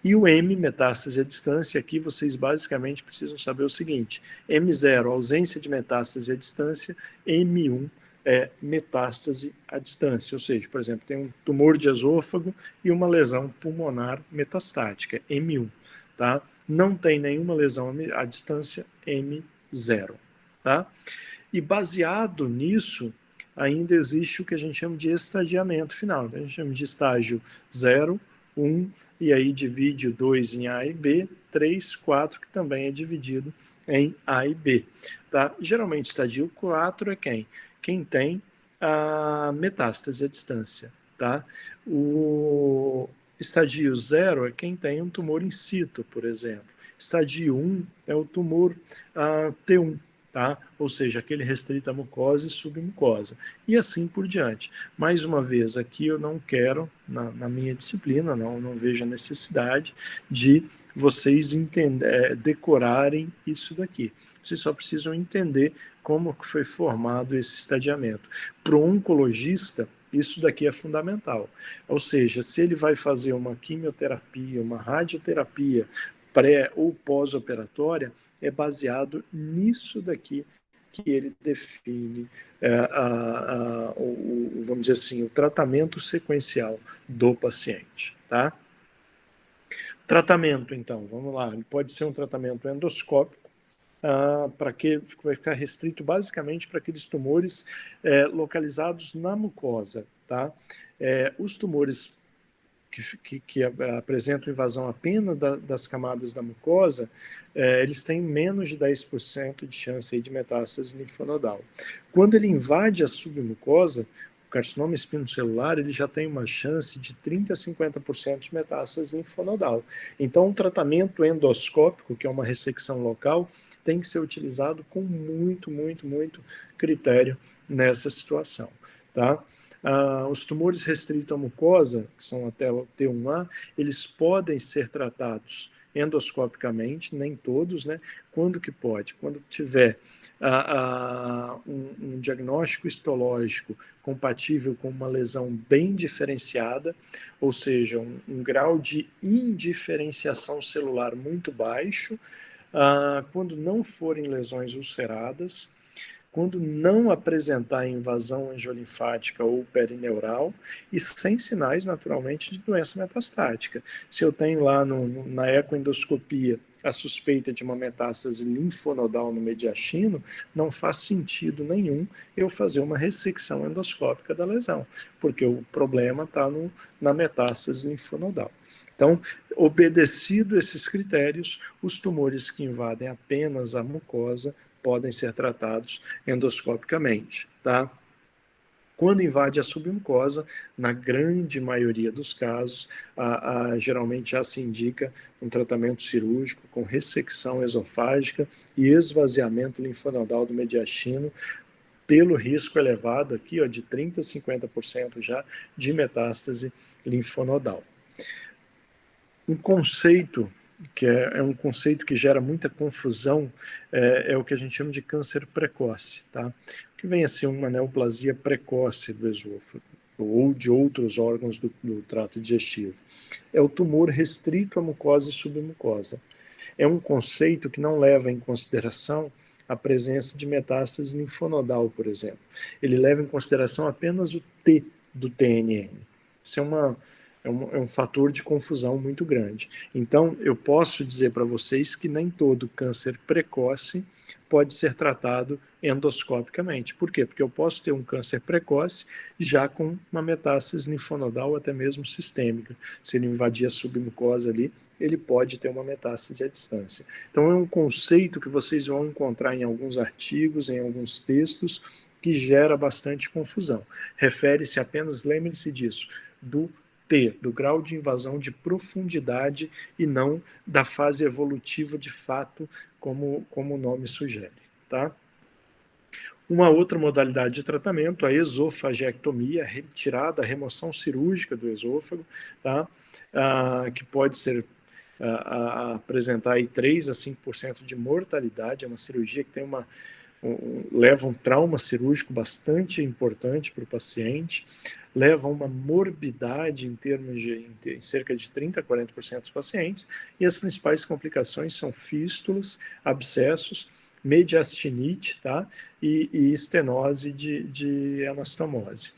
E o M, metástase à distância, aqui vocês basicamente precisam saber o seguinte: M0, ausência de metástase à distância, M1 é metástase à distância, ou seja, por exemplo, tem um tumor de esôfago e uma lesão pulmonar metastática, M1, tá? Não tem nenhuma lesão à distância, M0, tá? E baseado nisso, ainda existe o que a gente chama de estadiamento final. Então, a gente chama de estágio 0, 1, e aí divide o 2 em A e B, 3, 4, que também é dividido em A e B. Tá? Geralmente, estágio 4 é quem? Quem tem a metástase à distância. Tá? O estadio 0 é quem tem um tumor in situ, por exemplo. Estadio 1 é o tumor T1, tá? Ou seja, aquele restrito à mucosa e submucosa, e assim por diante. Mais uma vez, aqui eu não quero, na minha disciplina, não vejo a necessidade de vocês decorarem isso daqui. Vocês só precisam entender como foi formado esse estadiamento. Para o oncologista, isso daqui é fundamental. Ou seja, se ele vai fazer uma quimioterapia, uma radioterapia, pré ou pós-operatória, é baseado nisso daqui que ele define, vamos dizer assim, o tratamento sequencial do paciente. Tá? Tratamento, então, vamos lá. Ele pode ser um tratamento endoscópico, para que vai ficar restrito basicamente para aqueles tumores localizados na mucosa. Tá? Os tumores que apresentam invasão apenas das camadas da mucosa, eles têm menos de 10% de chance aí de metástase linfonodal. Quando ele invade a submucosa, o carcinoma espinocelular, ele já tem uma chance de 30% a 50% de metástase linfonodal. Então, um tratamento endoscópico, que é uma ressecção local, tem que ser utilizado com muito, muito, muito critério nessa situação. Tá? Os tumores restritos à mucosa, que são até o T1A, eles podem ser tratados endoscopicamente, nem todos, né? Quando que pode? Quando tiver um diagnóstico histológico compatível com uma lesão bem diferenciada, ou seja, um grau de indiferenciação celular muito baixo, quando não forem lesões ulceradas, quando não apresentar invasão angiolinfática ou perineural e sem sinais, naturalmente, de doença metastática. Se eu tenho lá na ecoendoscopia a suspeita de uma metástase linfonodal no mediastino, não faz sentido nenhum eu fazer uma ressecção endoscópica da lesão, porque o problema está na metástase linfonodal. Então, obedecido esses critérios, os tumores que invadem apenas a mucosa podem ser tratados endoscopicamente, tá? Quando invade a submucosa, na grande maioria dos casos, geralmente já se indica um tratamento cirúrgico com ressecção esofágica e esvaziamento linfonodal do mediastino, pelo risco elevado aqui, de 30% a 50% já de metástase linfonodal. Um conceito que é um conceito que gera muita confusão, é o que a gente chama de câncer precoce, tá? Que vem a ser uma neoplasia precoce do esôfago ou de outros órgãos do trato digestivo. É o tumor restrito à mucosa e submucosa. É um conceito que não leva em consideração a presença de metástase linfonodal, por exemplo. Ele leva em consideração apenas o T do TNN. Isso é um fator de confusão muito grande. Então, eu posso dizer para vocês que nem todo câncer precoce pode ser tratado endoscopicamente. Por quê? Porque eu posso ter um câncer precoce já com uma metástase linfonodal, até mesmo sistêmica. Se ele invadir a submucosa ali, ele pode ter uma metástase à distância. Então, é um conceito que vocês vão encontrar em alguns artigos, em alguns textos, que gera bastante confusão. Refere-se apenas, lembre-se disso, do grau de invasão de profundidade e não da fase evolutiva de fato, como o nome sugere. Tá? Uma outra modalidade de tratamento, a esofagectomia, retirada, a remoção cirúrgica do esôfago, tá? Que pode ser apresentar aí 3 a 5% de mortalidade. É uma cirurgia que tem leva um trauma cirúrgico bastante importante para o paciente, leva uma morbidade em termos em cerca de 30 a 40% dos pacientes, e as principais complicações são fístulas, abscessos, mediastinite, tá? E estenose de anastomose.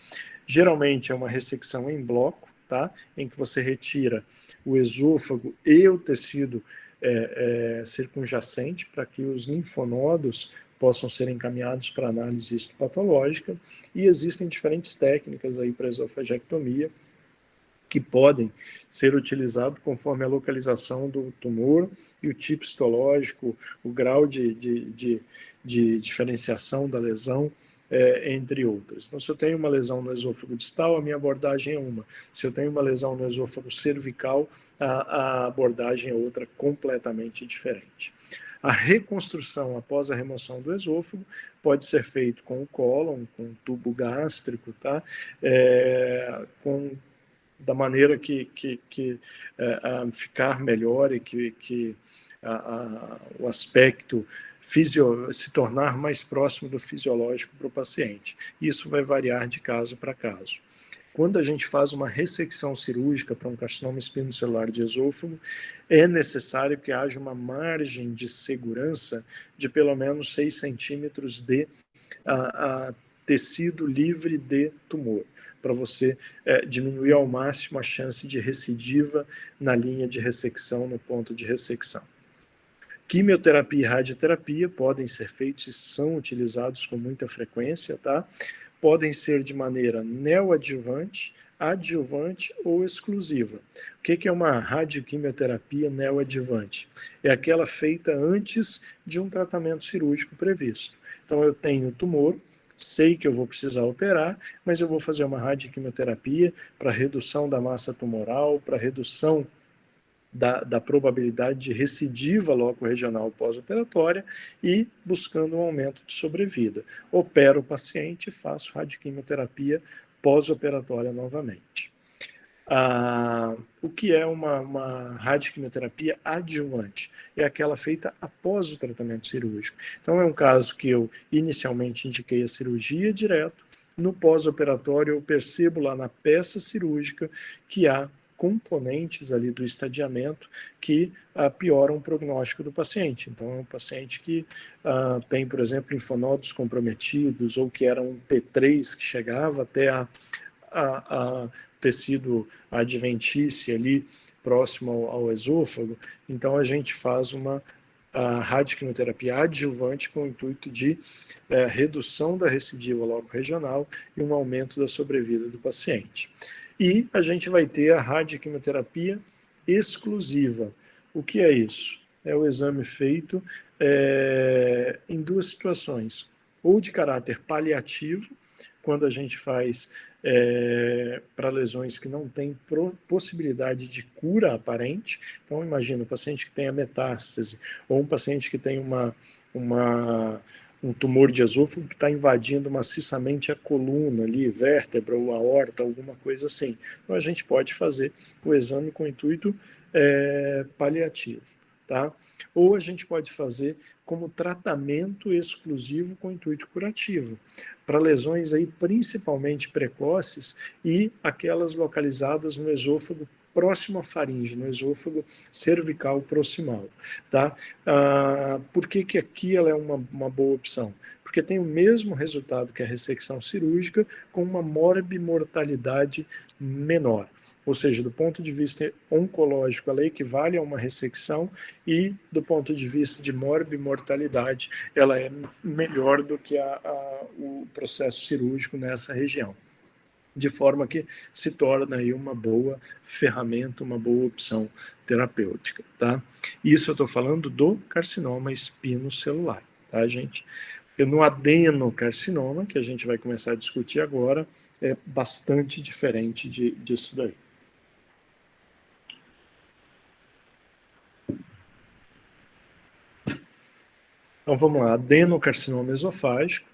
Geralmente é uma ressecção em bloco, tá? Em que você retira o esôfago e o tecido circunjacente para que os linfonodos possam ser encaminhados para análise histopatológica, e existem diferentes técnicas aí para esofagectomia que podem ser utilizadas conforme a localização do tumor e o tipo histológico, o grau de diferenciação da lesão, entre outras. Então, se eu tenho uma lesão no esôfago distal, a minha abordagem é uma. Se eu tenho uma lesão no esôfago cervical, a abordagem é outra, completamente diferente. A reconstrução após a remoção do esôfago pode ser feito com o cólon, com o tubo gástrico, tá? Da maneira que ficar melhor e que o aspecto se tornar mais próximo do fisiológico para o paciente. Isso vai variar de caso para caso. Quando a gente faz uma ressecção cirúrgica para um carcinoma espinocelular de esôfago, é necessário que haja uma margem de segurança de pelo menos 6 centímetros de tecido livre de tumor, para você diminuir ao máximo a chance de recidiva na linha de ressecção, no ponto de ressecção. Quimioterapia e radioterapia podem ser feitos e são utilizados com muita frequência, tá? Podem ser de maneira neoadjuvante, adjuvante ou exclusiva. O que é uma radioquimioterapia neoadjuvante? É aquela feita antes de um tratamento cirúrgico previsto. Então, eu tenho o tumor, sei que eu vou precisar operar, mas eu vou fazer uma radioquimioterapia para redução da massa tumoral, para redução da probabilidade de recidiva loco-regional pós-operatória e buscando um aumento de sobrevida. Opero o paciente e faço radioquimioterapia pós-operatória novamente. O que é uma radioquimioterapia adjuvante? É aquela feita após o tratamento cirúrgico. Então, é um caso que eu inicialmente indiquei a cirurgia direto, no pós-operatório eu percebo lá na peça cirúrgica que há componentes ali do estadiamento que pioram o prognóstico do paciente. Então, é um paciente que tem, por exemplo, linfonodos comprometidos, ou que era um T3 que chegava até a tecido adventício ali próximo ao esôfago. Então, a gente faz a radioquimioterapia adjuvante com o intuito de redução da recidiva loco-regional e um aumento da sobrevida do paciente. E a gente vai ter a radioquimioterapia exclusiva. O que é isso? É o exame feito em 2 situações. Ou de caráter paliativo, quando a gente faz para lesões que não têm possibilidade de cura aparente. Então, imagina um paciente que tenha metástase, ou um paciente que tem um tumor de esôfago que está invadindo maciçamente a coluna ali, vértebra ou aorta, alguma coisa assim. Então, a gente pode fazer o exame com o intuito paliativo, tá? Ou a gente pode fazer como tratamento exclusivo com intuito curativo, para lesões aí principalmente precoces e aquelas localizadas no esôfago próximo à faringe, no esôfago cervical proximal, tá? Por que aqui ela é uma boa opção? Porque tem o mesmo resultado que a ressecção cirúrgica, com uma morbimortalidade menor. Ou seja, do ponto de vista oncológico, ela equivale a uma ressecção, e do ponto de vista de morbimortalidade, ela é melhor do que o processo cirúrgico nessa região, de forma que se torna aí uma boa ferramenta, uma boa opção terapêutica, tá? Isso eu estou falando do carcinoma espinocelular, tá, gente? E no adenocarcinoma, que a gente vai começar a discutir agora, é bastante diferente disso daí. Então, vamos lá, adenocarcinoma esofágico.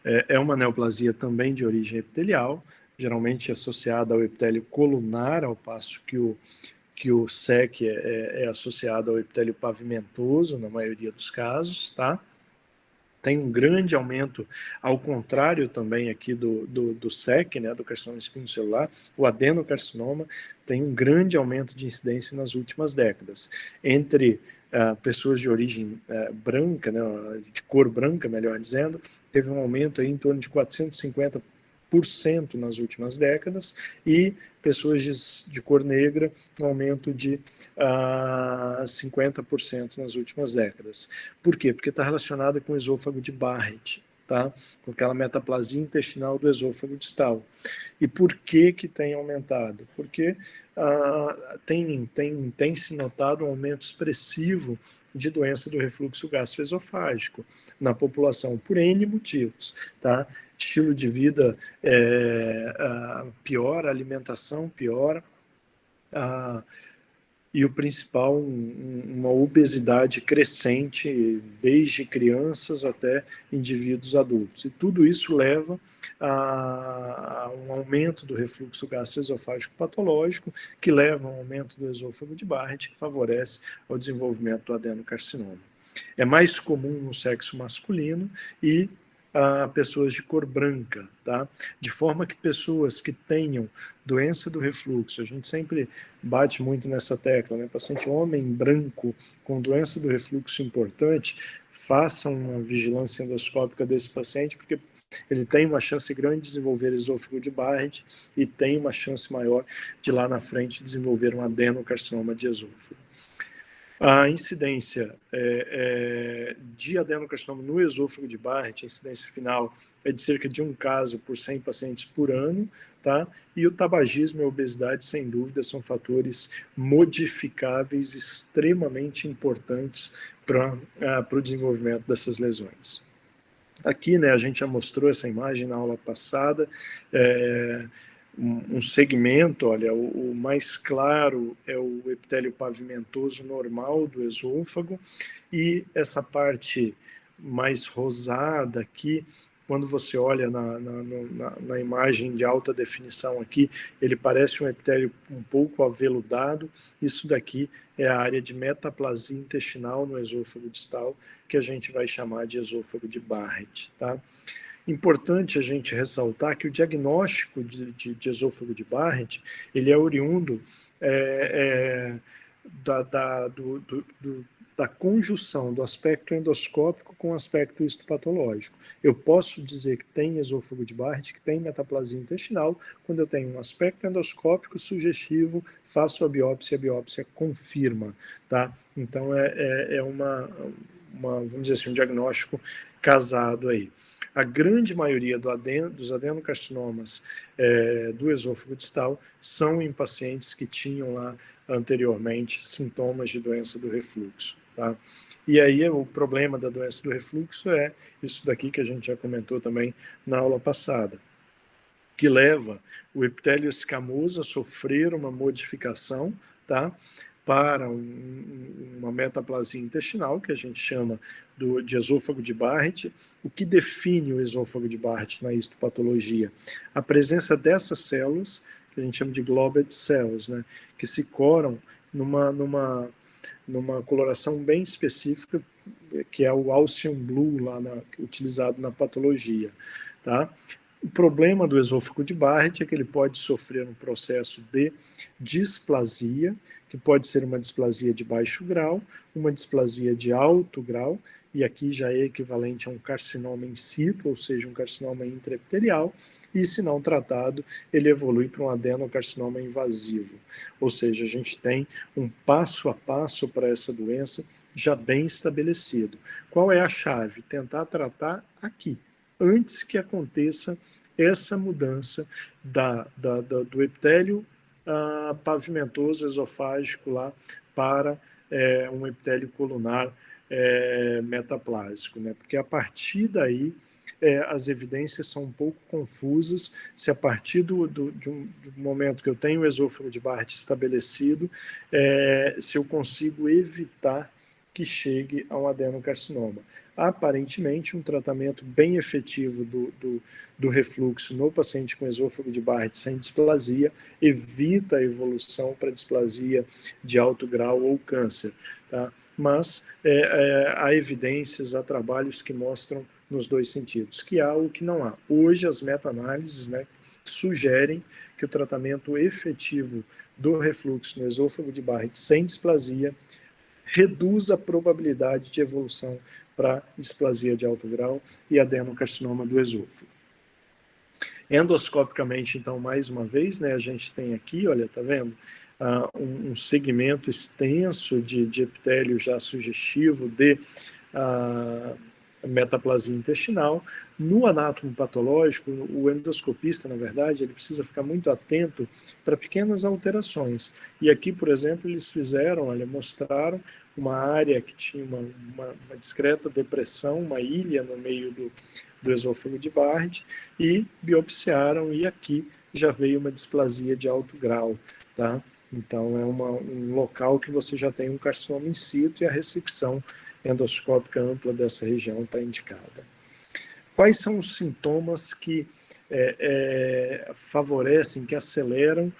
É uma neoplasia também de origem epitelial, geralmente associada ao epitélio colunar, ao passo que o SEC é associado ao epitélio pavimentoso, na maioria dos casos, tá? Tem um grande aumento, ao contrário também aqui do SEC, né, do carcinoma espinocelular, o adenocarcinoma tem um grande aumento de incidência nas últimas décadas. Entre pessoas de origem branca, né, de cor branca, melhor dizendo, teve um aumento aí em torno de 450% nas últimas décadas, e pessoas de cor negra, um aumento de 50% nas últimas décadas. Por quê? Porque está relacionada com o esôfago de Barrett, tá? Com aquela metaplasia intestinal do esôfago distal. E por que tem aumentado? Porque tem se notado um aumento expressivo de doença do refluxo gastroesofágico na população, por N motivos, tá? Estilo de vida piora, alimentação piora, e o principal, uma obesidade crescente, desde crianças até indivíduos adultos. E tudo isso leva a um aumento do refluxo gastroesofágico patológico, que leva a um aumento do esôfago de Barrett, que favorece o desenvolvimento do adenocarcinoma. É mais comum no sexo masculino e pessoas de cor branca, tá? De forma que pessoas que tenham doença do refluxo, a gente sempre bate muito nessa tecla, né? Paciente homem branco com doença do refluxo importante, façam uma vigilância endoscópica desse paciente, porque ele tem uma chance grande de desenvolver esôfago de Barrett e tem uma chance maior de lá na frente desenvolver um adenocarcinoma de esôfago. A incidência de adenocarcinoma no esôfago de Barrett, a incidência final é de cerca de 1 caso por 100 pacientes por ano, tá? E o tabagismo e a obesidade, sem dúvida, são fatores modificáveis extremamente importantes para o desenvolvimento dessas lesões. Aqui, né, a gente já mostrou essa imagem na aula passada, um segmento, olha, o mais claro é o epitélio pavimentoso normal do esôfago, e essa parte mais rosada aqui, quando você olha na imagem de alta definição aqui, ele parece um epitélio um pouco aveludado. Isso daqui é a área de metaplasia intestinal no esôfago distal, que a gente vai chamar de esôfago de Barrett, tá? Importante a gente ressaltar que o diagnóstico de esôfago de Barrett, ele é oriundo da conjunção do aspecto endoscópico com o aspecto histopatológico. Eu posso dizer que tem esôfago de Barrett, que tem metaplasia intestinal, quando eu tenho um aspecto endoscópico sugestivo, faço a biópsia confirma, tá? Então vamos dizer assim, um diagnóstico casado aí. A grande maioria dos adenocarcinomas do esôfago distal são em pacientes que tinham lá anteriormente sintomas de doença do refluxo, tá? E aí o problema da doença do refluxo é isso daqui que a gente já comentou também na aula passada, que leva o epitélio escamoso a sofrer uma modificação, tá? Para uma metaplasia intestinal, que a gente chama de esôfago de Barrett. O que define o esôfago de Barrett na histopatologia? A presença dessas células, que a gente chama de globed cells, né, que se coram numa coloração bem específica, que é o Alcium Blue, utilizado na patologia, tá? O problema do esôfago de Barrett é que ele pode sofrer um processo de displasia, que pode ser uma displasia de baixo grau, uma displasia de alto grau, e aqui já é equivalente a um carcinoma in situ, ou seja, um carcinoma intraepitelial, e se não tratado, ele evolui para um adenocarcinoma invasivo. Ou seja, a gente tem um passo a passo para essa doença já bem estabelecido. Qual é a chave? Tentar tratar aqui, antes que aconteça essa mudança do epitélio pavimentoso esofágico lá para um epitélio colunar metaplásico, né? Porque a partir daí as evidências são um pouco confusas, se a partir de um momento que eu tenho o esôfago de Barrett estabelecido, se eu consigo evitar que chegue ao adenocarcinoma. aparentemente, um tratamento bem efetivo do refluxo no paciente com esôfago de Barrett sem displasia evita a evolução para displasia de alto grau ou câncer, tá? Mas há evidências, há trabalhos que mostram nos dois sentidos, que há ou que não há. Hoje, as meta-análises, né, sugerem que o tratamento efetivo do refluxo no esôfago de Barrett sem displasia reduz a probabilidade de evolução para displasia de alto grau e adenocarcinoma do esôfago. Endoscopicamente, então, mais uma vez, né, a gente tem aqui, olha, tá vendo? Um segmento extenso de epitélio já sugestivo de metaplasia intestinal. No anátomo patológico, o endoscopista, na verdade, ele precisa ficar muito atento para pequenas alterações. E aqui, por exemplo, eles fizeram, olha, mostraram uma área que tinha uma discreta depressão, uma ilha no meio do esôfago de Barrett, e biopsiaram, e aqui já veio uma displasia de alto grau, tá? Então, é um local que você já tem um carcinoma in situ e a ressecção endoscópica ampla dessa região está indicada. Quais são os sintomas que favorecem, que aceleram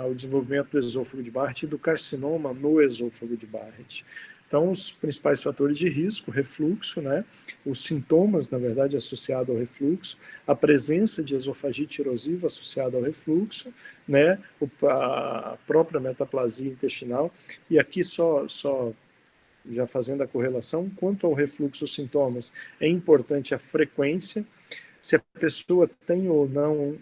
o desenvolvimento do esôfago de Barrett e do carcinoma no esôfago de Barrett? Então, os principais fatores de risco, refluxo, né? Os sintomas, na verdade, associados ao refluxo, a presença de esofagite erosiva associada ao refluxo, né? A própria metaplasia intestinal, e aqui só já fazendo a correlação, quanto ao refluxo, os sintomas, é importante a frequência, se a pessoa tem ou não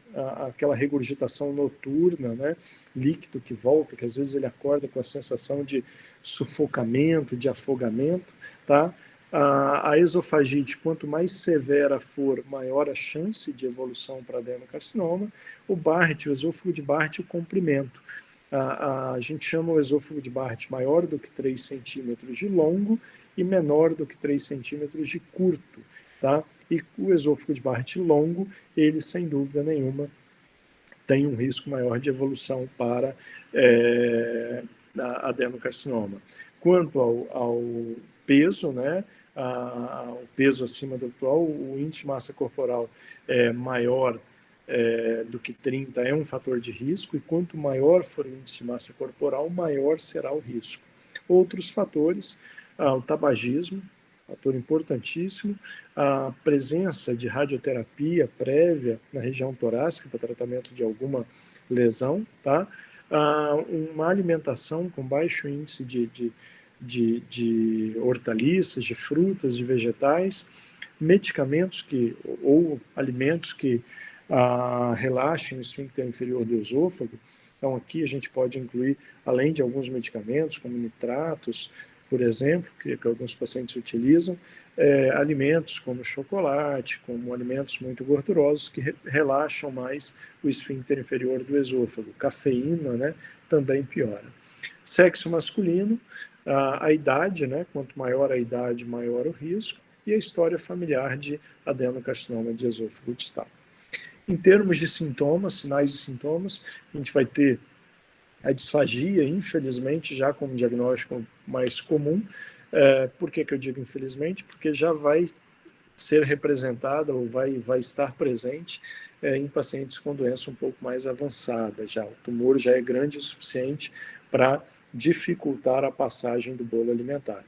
aquela regurgitação noturna, né, líquido que volta, que às vezes ele acorda com a sensação de sufocamento, de afogamento, tá? A esofagite, quanto mais severa for, maior a chance de evolução para adenocarcinoma. O Barrett, o esôfago de Barrett, o comprimento. A gente chama o esôfago de Barrett maior do que 3 centímetros de longo e menor do que 3 centímetros de curto, tá? E o esôfago de Barrett longo, ele, sem dúvida nenhuma, tem um risco maior de evolução para adenocarcinoma. Quanto ao peso, né, o peso acima do atual, o índice de massa corporal maior do que 30 é um fator de risco, e quanto maior for o índice de massa corporal, maior será o risco. Outros fatores, o tabagismo, fator importantíssimo, a presença de radioterapia prévia na região torácica para tratamento de alguma lesão, tá? Uma alimentação com baixo índice de hortaliças, de frutas, de vegetais, medicamentos ou alimentos que relaxem o esfíncter inferior do esôfago. Então, aqui a gente pode incluir, além de alguns medicamentos, como nitratos, por exemplo, que alguns pacientes utilizam, alimentos como chocolate, como alimentos muito gordurosos que relaxam mais o esfíncter inferior do esôfago. Cafeína, né, também piora. Sexo masculino, a idade, né, quanto maior a idade, maior o risco, e a história familiar de adenocarcinoma de esôfago distal. Em termos de sintomas, sinais e sintomas, a gente vai ter a disfagia, infelizmente, já como diagnóstico mais comum. Por que eu digo infelizmente? Porque já vai ser representada ou vai estar presente em pacientes com doença um pouco mais avançada. Já o tumor já é grande o suficiente para dificultar a passagem do bolo alimentar.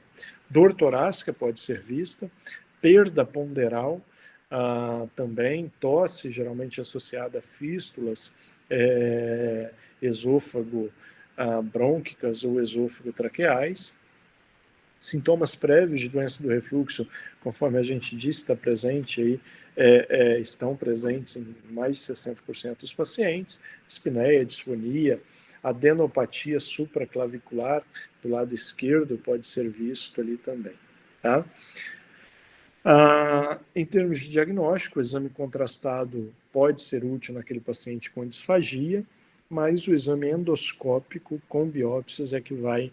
Dor torácica pode ser vista, perda ponderal, também, tosse, geralmente associada a fístulas, esôfago brônquicas ou esôfago traqueais. Sintomas prévios de doença do refluxo, conforme a gente disse, está presente aí, estão presentes em mais de 60% dos pacientes, espineia, disfonia, adenopatia supraclavicular do lado esquerdo pode ser visto ali também, tá? Em termos de diagnóstico, o exame contrastado pode ser útil naquele paciente com disfagia, mas o exame endoscópico com biópsias é que vai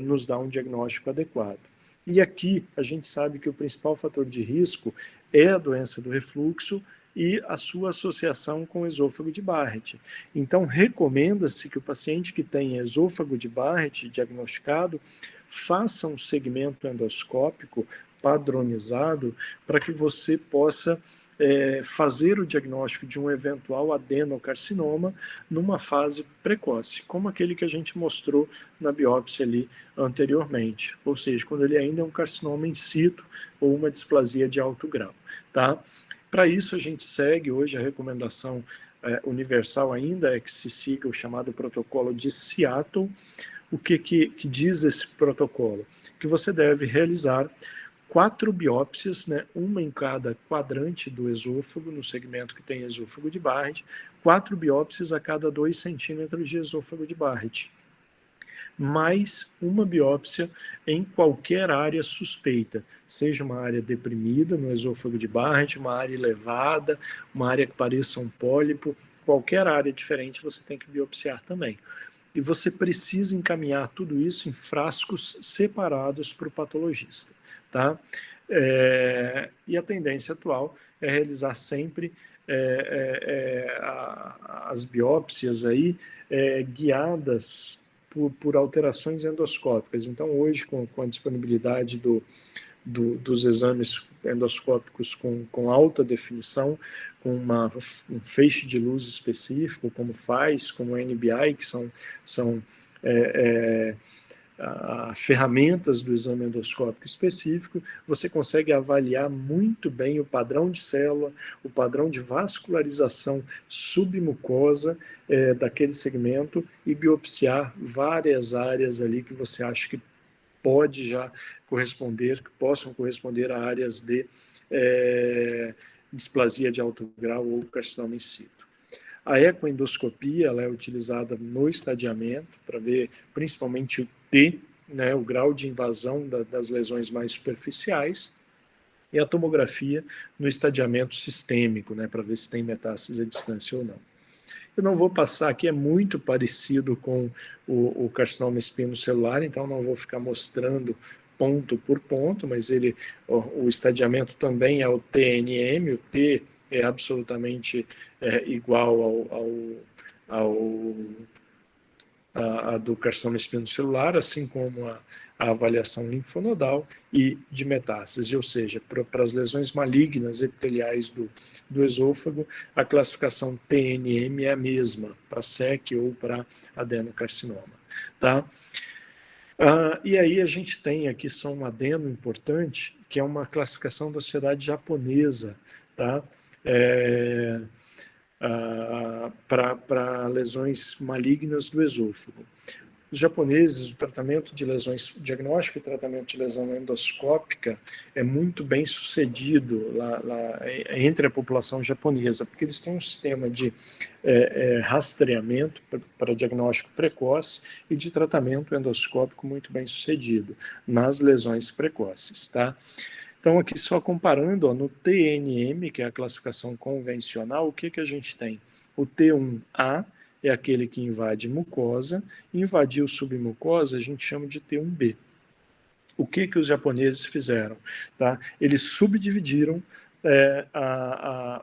nos dar um diagnóstico adequado. E aqui a gente sabe que o principal fator de risco é a doença do refluxo e a sua associação com o esôfago de Barrett. Então, recomenda-se que o paciente que tem esôfago de Barrett diagnosticado faça um segmento endoscópico padronizado para que você possa fazer o diagnóstico de um eventual adenocarcinoma numa fase precoce, como aquele que a gente mostrou na biópsia ali anteriormente, ou seja, quando ele ainda é um carcinoma in situ ou uma displasia de alto grau, tá? Para isso a gente segue hoje a recomendação universal ainda é que se siga o chamado protocolo de Seattle. O que diz esse protocolo? Que você deve realizar 4 biópsias, né, uma em cada quadrante do esôfago, no segmento que tem esôfago de Barrett, 4 biópsias a cada 2 centímetros de esôfago de Barrett, mais uma biópsia em qualquer área suspeita, seja uma área deprimida no esôfago de Barrett, uma área elevada, uma área que pareça um pólipo, qualquer área diferente você tem que biopsiar também. E você precisa encaminhar tudo isso em frascos separados para o patologista, tá? E a tendência atual é realizar sempre as biópsias aí guiadas por alterações endoscópicas. Então, hoje, com a disponibilidade dos exames endoscópicos com alta definição, com um feixe de luz específico, como faz, como o NBI, que são ferramentas do exame endoscópico específico, você consegue avaliar muito bem o padrão de célula, o padrão de vascularização submucosa daquele segmento e biopsiar várias áreas ali que você acha que pode já corresponder, que possam corresponder a áreas de displasia de alto grau ou carcinoma in situ. A ecoendoscopia ela é utilizada no estadiamento para ver principalmente o T, né, o grau de invasão das lesões mais superficiais, e a tomografia no estadiamento sistêmico, né, para ver se tem metástase à distância ou não. Eu não vou passar aqui, é muito parecido com o carcinoma espinocelular, então não vou ficar mostrando ponto por ponto, mas o estadiamento também é o TNM, o T é absolutamente igual a do carcinoma espinocelular, assim como a avaliação linfonodal e de metástase, ou seja, para as lesões malignas epiteliais do esôfago, a classificação TNM é a mesma, para SEC ou para adenocarcinoma. Tá? E aí a gente tem aqui só um adendo importante, que é uma classificação da sociedade japonesa, tá? Para lesões malignas do esôfago. Os japoneses, o tratamento de lesões, diagnóstico e tratamento de lesão endoscópica é muito bem sucedido lá entre a população japonesa, porque eles têm um sistema de rastreamento para diagnóstico precoce e de tratamento endoscópico muito bem sucedido nas lesões precoces, tá? Então, aqui só comparando, ó, no TNM, que é a classificação convencional, o que a gente tem? O T1A é aquele que invade mucosa, invadiu submucosa, a gente chama de T1B. O que os japoneses fizeram? Tá? Eles subdividiram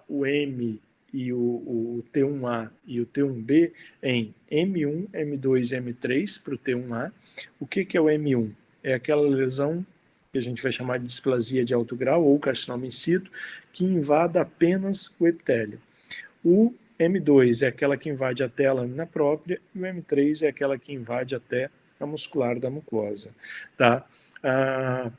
o M e o T1A e o T1B em M1, M2 e M3 para o T1A. O que é o M1? É aquela lesão que a gente vai chamar de displasia de alto grau ou carcinoma in situ, que invada apenas o epitélio. O M2 é aquela que invade até a lâmina própria e o M3 é aquela que invade até a muscular da mucosa. Tá?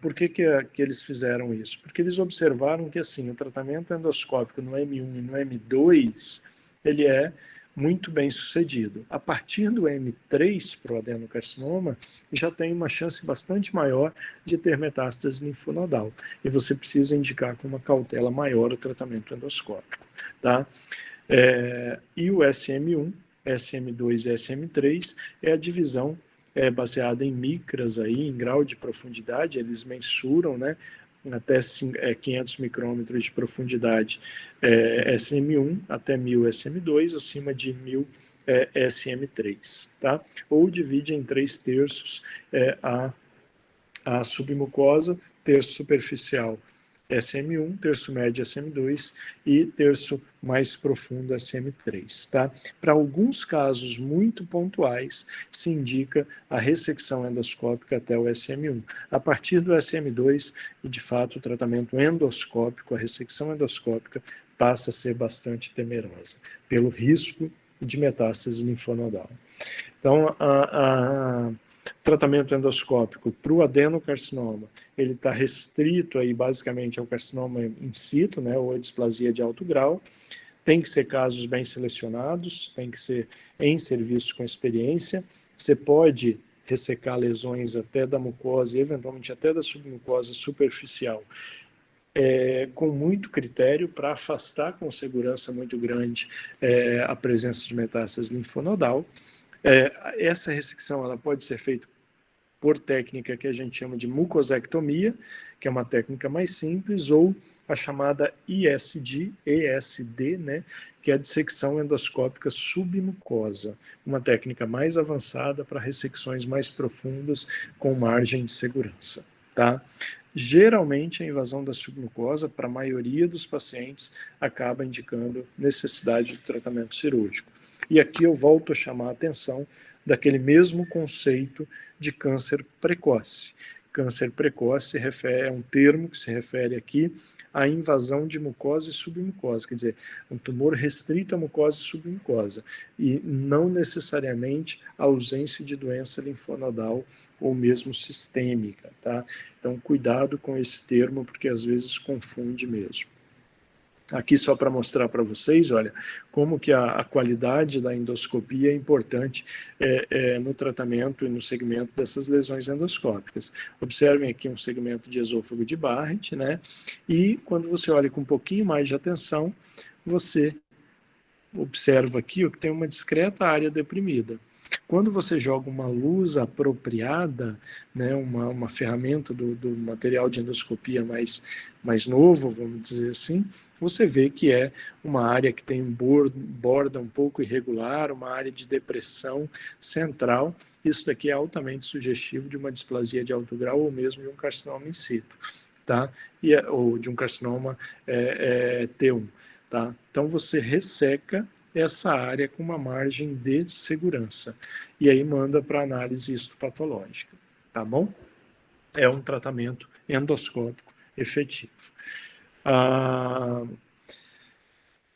Por que eles fizeram isso? Porque eles observaram que assim, o tratamento endoscópico no M1 e no M2 ele é muito bem sucedido. A partir do M3 para o adenocarcinoma, já tem uma chance bastante maior de ter metástase linfonodal. E você precisa indicar com uma cautela maior o tratamento endoscópico. Tá? E o SM1, SM2 e SM3 é a divisão baseada em micras, aí, em grau de profundidade, eles mensuram, né, até 500 micrômetros de profundidade SM1, até 1000 SM2, acima de 1000 SM3, tá? Ou divide em 3/3 a submucosa, terço superficial SM1, terço médio SM2 e terço mais profundo SM3. Tá? Para alguns casos muito pontuais, se indica a ressecção endoscópica até o SM1. A partir do SM2, e de fato o tratamento endoscópico, a ressecção endoscópica, passa a ser bastante temerosa, pelo risco de metástase linfonodal. Então, tratamento endoscópico para o adenocarcinoma, ele está restrito aí basicamente ao carcinoma in situ, né, ou a displasia de alto grau. Tem que ser casos bem selecionados, tem que ser em serviços com experiência. Você pode ressecar lesões até da mucosa e eventualmente até da submucosa superficial, com muito critério para afastar com segurança muito grande a presença de metástase linfonodal. Essa ressecção ela pode ser feita por técnica que a gente chama de mucosectomia, que é uma técnica mais simples, ou a chamada ESD, né, que é a dissecção endoscópica submucosa, uma técnica mais avançada para ressecções mais profundas com margem de segurança. Tá? Geralmente, a invasão da submucosa, para a maioria dos pacientes, acaba indicando necessidade de tratamento cirúrgico. E aqui eu volto a chamar a atenção daquele mesmo conceito de câncer precoce. Câncer precoce é um termo que se refere aqui à invasão de mucosa e submucosa, quer dizer, um tumor restrito à mucosa e submucosa, e não necessariamente a ausência de doença linfonodal ou mesmo sistêmica, tá? Então, cuidado com esse termo, porque às vezes confunde mesmo. Aqui só para mostrar para vocês, olha, como que a qualidade da endoscopia é importante no tratamento e no segmento dessas lesões endoscópicas. Observem aqui um segmento de esôfago de Barrett, né? E quando você olha com um pouquinho mais de atenção, você observa aqui que tem uma discreta área deprimida. Quando você joga uma luz apropriada, né, uma ferramenta do material de endoscopia mais novo, vamos dizer assim, você vê que é uma área que tem borda um pouco irregular, uma área de depressão central. Isso daqui é altamente sugestivo de uma displasia de alto grau ou mesmo de um carcinoma in situ, tá? Ou de um carcinoma T1. Tá? Então você resseca essa área com uma margem de segurança e aí manda para análise histopatológica, tá bom? É um tratamento endoscópico efetivo.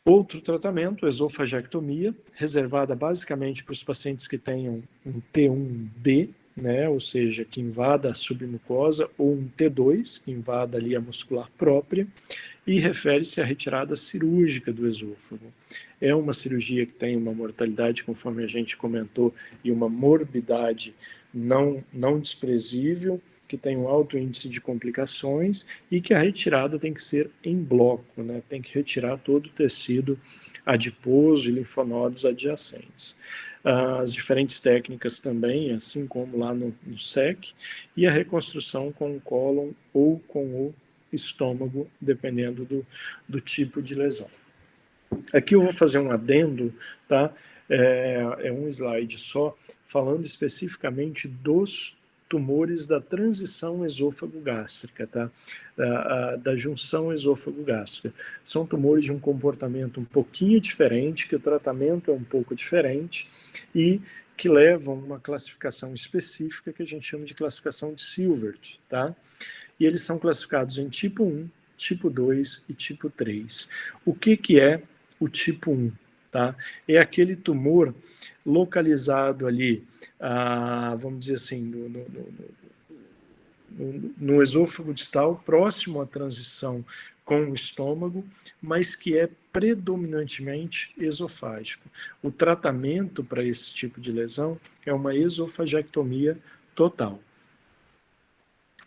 Outro tratamento, esofagectomia, reservada basicamente para os pacientes que tenham um T1B, né, ou seja, que invada a submucosa, ou um T2, que invada ali a muscular própria, e refere-se à retirada cirúrgica do esôfago. É uma cirurgia que tem uma mortalidade, conforme a gente comentou, e uma morbidade não desprezível, que tem um alto índice de complicações e que a retirada tem que ser em bloco, né? Tem que retirar todo o tecido adiposo e linfonodos adjacentes. As diferentes técnicas também, assim como lá no SEC, e a reconstrução com o cólon ou com o estômago, dependendo do tipo de lesão. Aqui eu vou fazer um adendo, tá? É um slide só, falando especificamente dos tumores da transição esôfago-gástrica, tá? Da junção esôfago-gástrica. São tumores de um comportamento um pouquinho diferente, que o tratamento é um pouco diferente e que levam uma classificação específica que a gente chama de classificação de Silvert, tá? E eles são classificados em tipo 1, tipo 2 e tipo 3. O que é o tipo 1? Tá? É aquele tumor localizado ali, vamos dizer assim, no esôfago distal, próximo à transição com o estômago, mas que é predominantemente esofágico. O tratamento para esse tipo de lesão é uma esofagectomia total.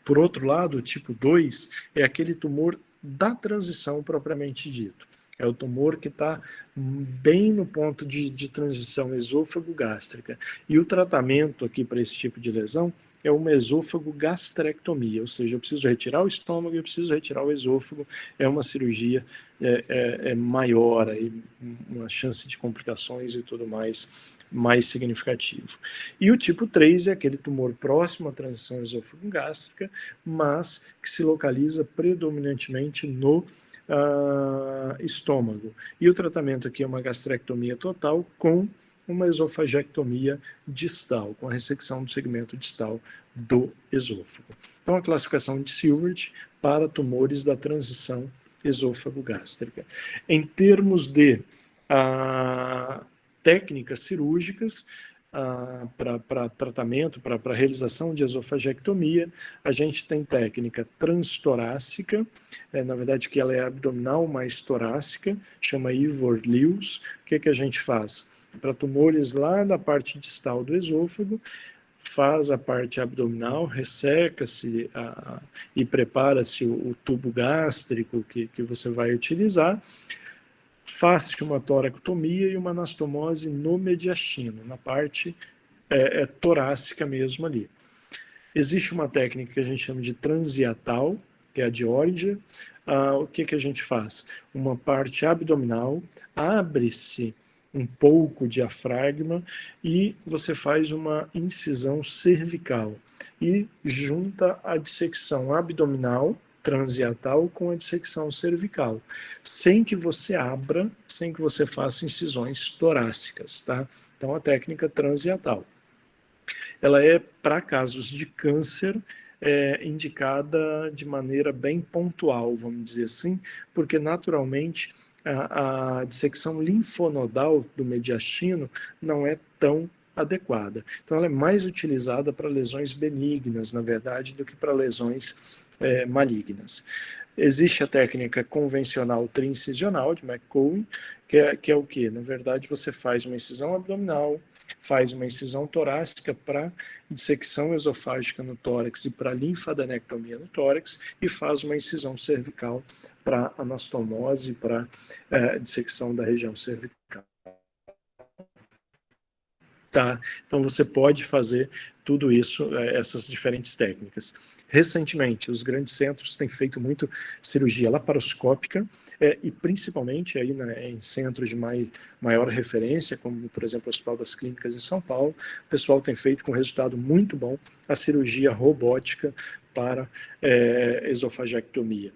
Por outro lado, o tipo 2 é aquele tumor da transição propriamente dito. É o tumor que está bem no ponto de transição esôfago-gástrica. E o tratamento aqui para esse tipo de lesão é uma esôfago-gastrectomia, ou seja, eu preciso retirar o estômago e eu preciso retirar o esôfago. É uma cirurgia maior, aí, uma chance de complicações e tudo mais significativo. E o tipo 3 é aquele tumor próximo à transição esôfago-gástrica, mas que se localiza predominantemente no estômago. E o tratamento aqui é uma gastrectomia total com uma esofagectomia distal, com a ressecção do segmento distal do esôfago. Então, a classificação de Silvert para tumores da transição esôfago-gástrica. Em termos de técnicas cirúrgicas, para tratamento, para realização de esofagectomia, a gente tem técnica transtorácica, na verdade que ela é abdominal mais torácica, chama Ivor Lewis. O que a gente faz? Para tumores lá da parte distal do esôfago, faz a parte abdominal, resseca-se e prepara-se o tubo gástrico que você vai utilizar, faz-se uma toractomia e uma anastomose no mediastino, na parte torácica mesmo ali. Existe uma técnica que a gente chama de transhiatal, que é a de Oringer. O que a gente faz? Uma parte abdominal, abre-se um pouco o diafragma e você faz uma incisão cervical e junta a dissecção abdominal, transhiatal, com a dissecção cervical, sem que você abra, sem que você faça incisões torácicas, tá? Então, a técnica transhiatal. Ela é para casos de câncer, indicada de maneira bem pontual, vamos dizer assim, porque naturalmente a dissecção linfonodal do mediastino não é tão adequada. Então ela é mais utilizada para lesões benignas, na verdade, do que para lesões malignas. Existe a técnica convencional triincisional de McCowan, que é o quê? Na verdade, você faz uma incisão abdominal, faz uma incisão torácica para dissecção esofágica no tórax e para linfadenectomia no tórax, e faz uma incisão cervical para anastomose, para dissecção da região cervical. Tá? Então você pode fazer tudo isso, essas diferentes técnicas. Recentemente, os grandes centros têm feito muito cirurgia laparoscópica, e principalmente aí, em centros de maior referência, como por exemplo o Hospital das Clínicas em São Paulo, o pessoal tem feito com resultado muito bom a cirurgia robótica para esofagectomia.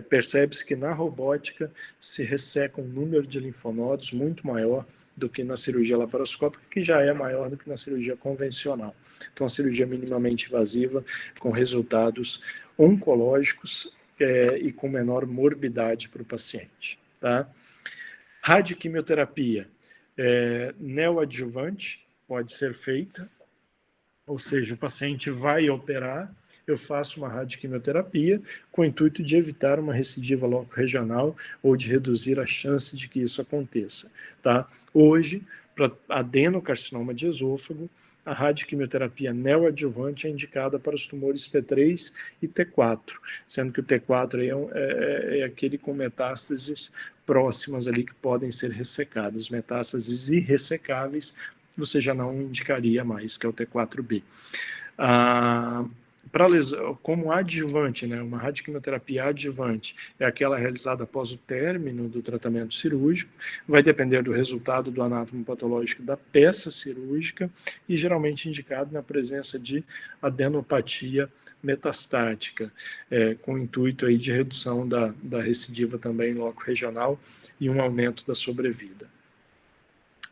Percebe-se que na robótica se resseca um número de linfonodos muito maior do que na cirurgia laparoscópica, que já é maior do que na cirurgia convencional. Então, a cirurgia minimamente invasiva, com resultados oncológicos e com menor morbidade para o paciente. Tá? Radioquimioterapia neoadjuvante pode ser feita, ou seja, o paciente vai operar, eu faço uma radioquimioterapia com o intuito de evitar uma recidiva loco-regional ou de reduzir a chance de que isso aconteça. Tá? Hoje, para adenocarcinoma de esôfago, a radioquimioterapia neoadjuvante é indicada para os tumores T3 e T4, sendo que o T4 é aquele com metástases próximas ali que podem ser ressecadas. Metástases irressecáveis você já não indicaria mais, que é o T4B. Como adjuvante, né, uma radioquimioterapia adjuvante é aquela realizada após o término do tratamento cirúrgico, vai depender do resultado do anátomo patológico da peça cirúrgica e geralmente indicado na presença de adenopatia metastática, com o intuito aí de redução da recidiva também loco-regional e um aumento da sobrevida.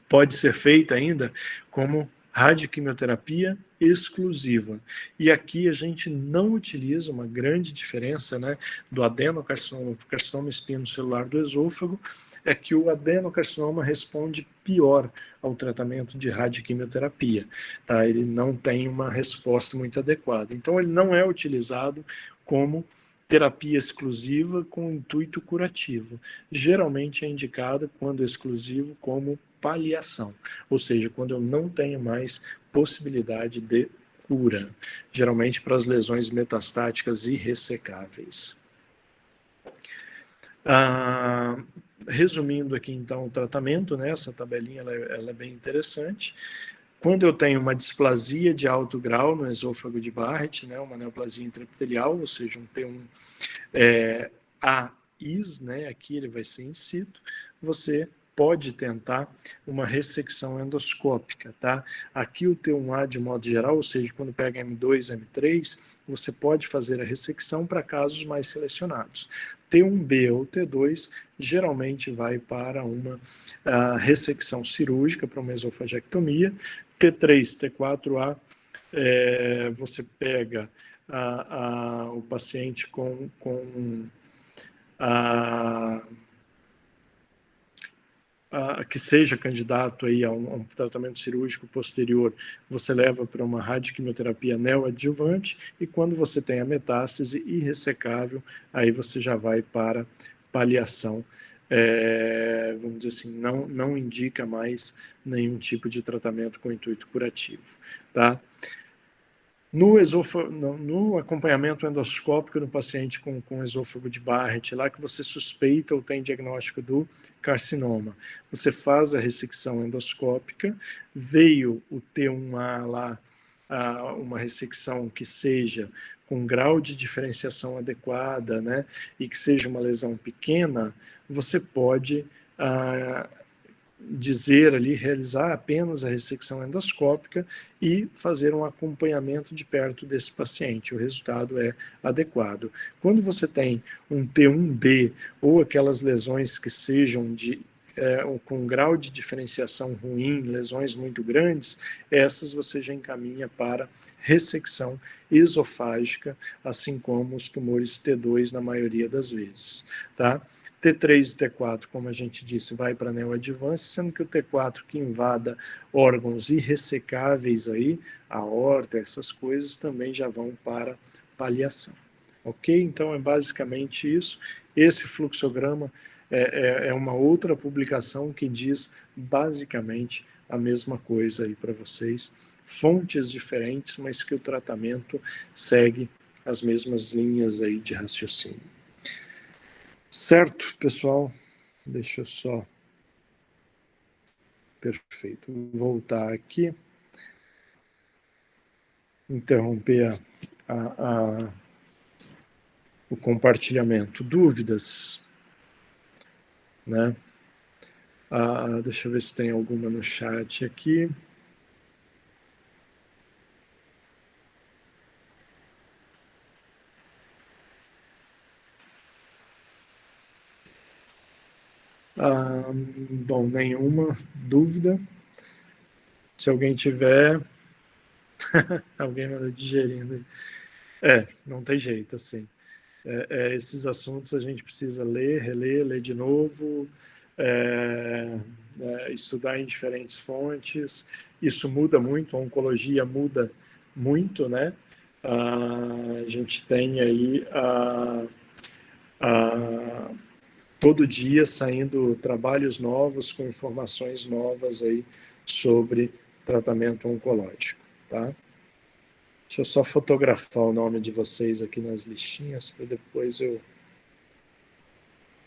Pode ser feita ainda como radioquimioterapia exclusiva. E aqui a gente não utiliza uma grande diferença, né, do adenocarcinoma para o carcinoma espinocelular do esôfago, é que o adenocarcinoma responde pior ao tratamento de radioquimioterapia. Tá? Ele não tem uma resposta muito adequada. Então, ele não é utilizado como terapia exclusiva com intuito curativo. Geralmente é indicada, quando exclusivo, como paliação, ou seja, quando eu não tenho mais possibilidade de cura, geralmente para as lesões metastáticas irressecáveis. resumindo aqui, então, o tratamento, né, essa tabelinha ela é bem interessante. Quando eu tenho uma displasia de alto grau no esôfago de Barrett, né, uma neoplasia intraepitelial, ou seja, um T1 AIS, né, aqui ele vai ser in situ, você pode tentar uma ressecção endoscópica, tá? Aqui o T1A de modo geral, ou seja, quando pega M2, M3, você pode fazer a ressecção para casos mais selecionados. T1B ou T2 geralmente vai para uma ressecção cirúrgica, para uma esofagectomia. T3, T4A, você pega o paciente com que seja candidato aí a um tratamento cirúrgico posterior, você leva para uma radioquimioterapia neoadjuvante, e quando você tem a metástase irressecável, aí você já vai para paliação. Vamos dizer assim, não indica mais nenhum tipo de tratamento com intuito curativo, tá? No acompanhamento endoscópico no paciente com esôfago de Barrett, lá que você suspeita ou tem diagnóstico do carcinoma, você faz a ressecção endoscópica, veio o T1A lá, uma ressecção que seja com grau de diferenciação adequada, né, e que seja uma lesão pequena, você pode dizer ali, realizar apenas a ressecção endoscópica e fazer um acompanhamento de perto desse paciente. O resultado é adequado. Quando você tem um T1B ou aquelas lesões que sejam com grau de diferenciação ruim, lesões muito grandes, essas você já encaminha para ressecção esofágica, assim como os tumores T2 na maioria das vezes, tá? T3 e T4, como a gente disse, vai para neoadjuvância, sendo que o T4 que invada órgãos irressecáveis aí, a aorta, essas coisas também já vão para paliação. Ok? Então é basicamente isso. Esse fluxograma é uma outra publicação que diz basicamente a mesma coisa aí para vocês. Fontes diferentes, mas que o tratamento segue as mesmas linhas aí de raciocínio. Certo, pessoal? Deixa eu só... Perfeito. Vou voltar aqui. Interromper o compartilhamento. Dúvidas? Né? Deixa eu ver se tem alguma no chat aqui. Bom, nenhuma dúvida. Se alguém tiver... alguém manda digerindo. Não tem jeito, assim. Esses assuntos a gente precisa ler, reler, ler de novo, estudar em diferentes fontes. Isso muda muito, a oncologia muda muito, né? A gente tem aí todo dia saindo trabalhos novos com informações novas aí sobre tratamento oncológico, tá? Deixa eu só fotografar o nome de vocês aqui nas listinhas para depois eu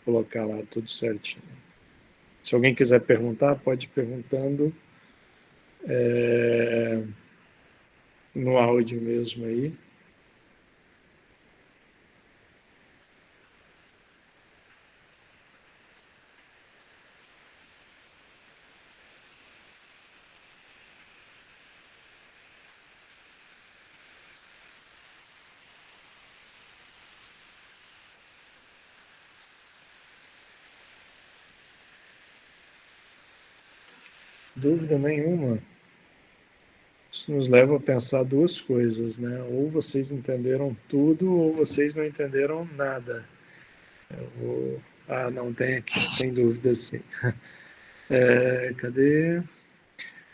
colocar lá tudo certinho. Se alguém quiser perguntar, pode ir perguntando no áudio mesmo aí. Dúvida nenhuma. Isso nos leva a pensar duas coisas, né? Ou vocês entenderam tudo, ou vocês não entenderam nada. Não, tem aqui, tem dúvida sim. Cadê?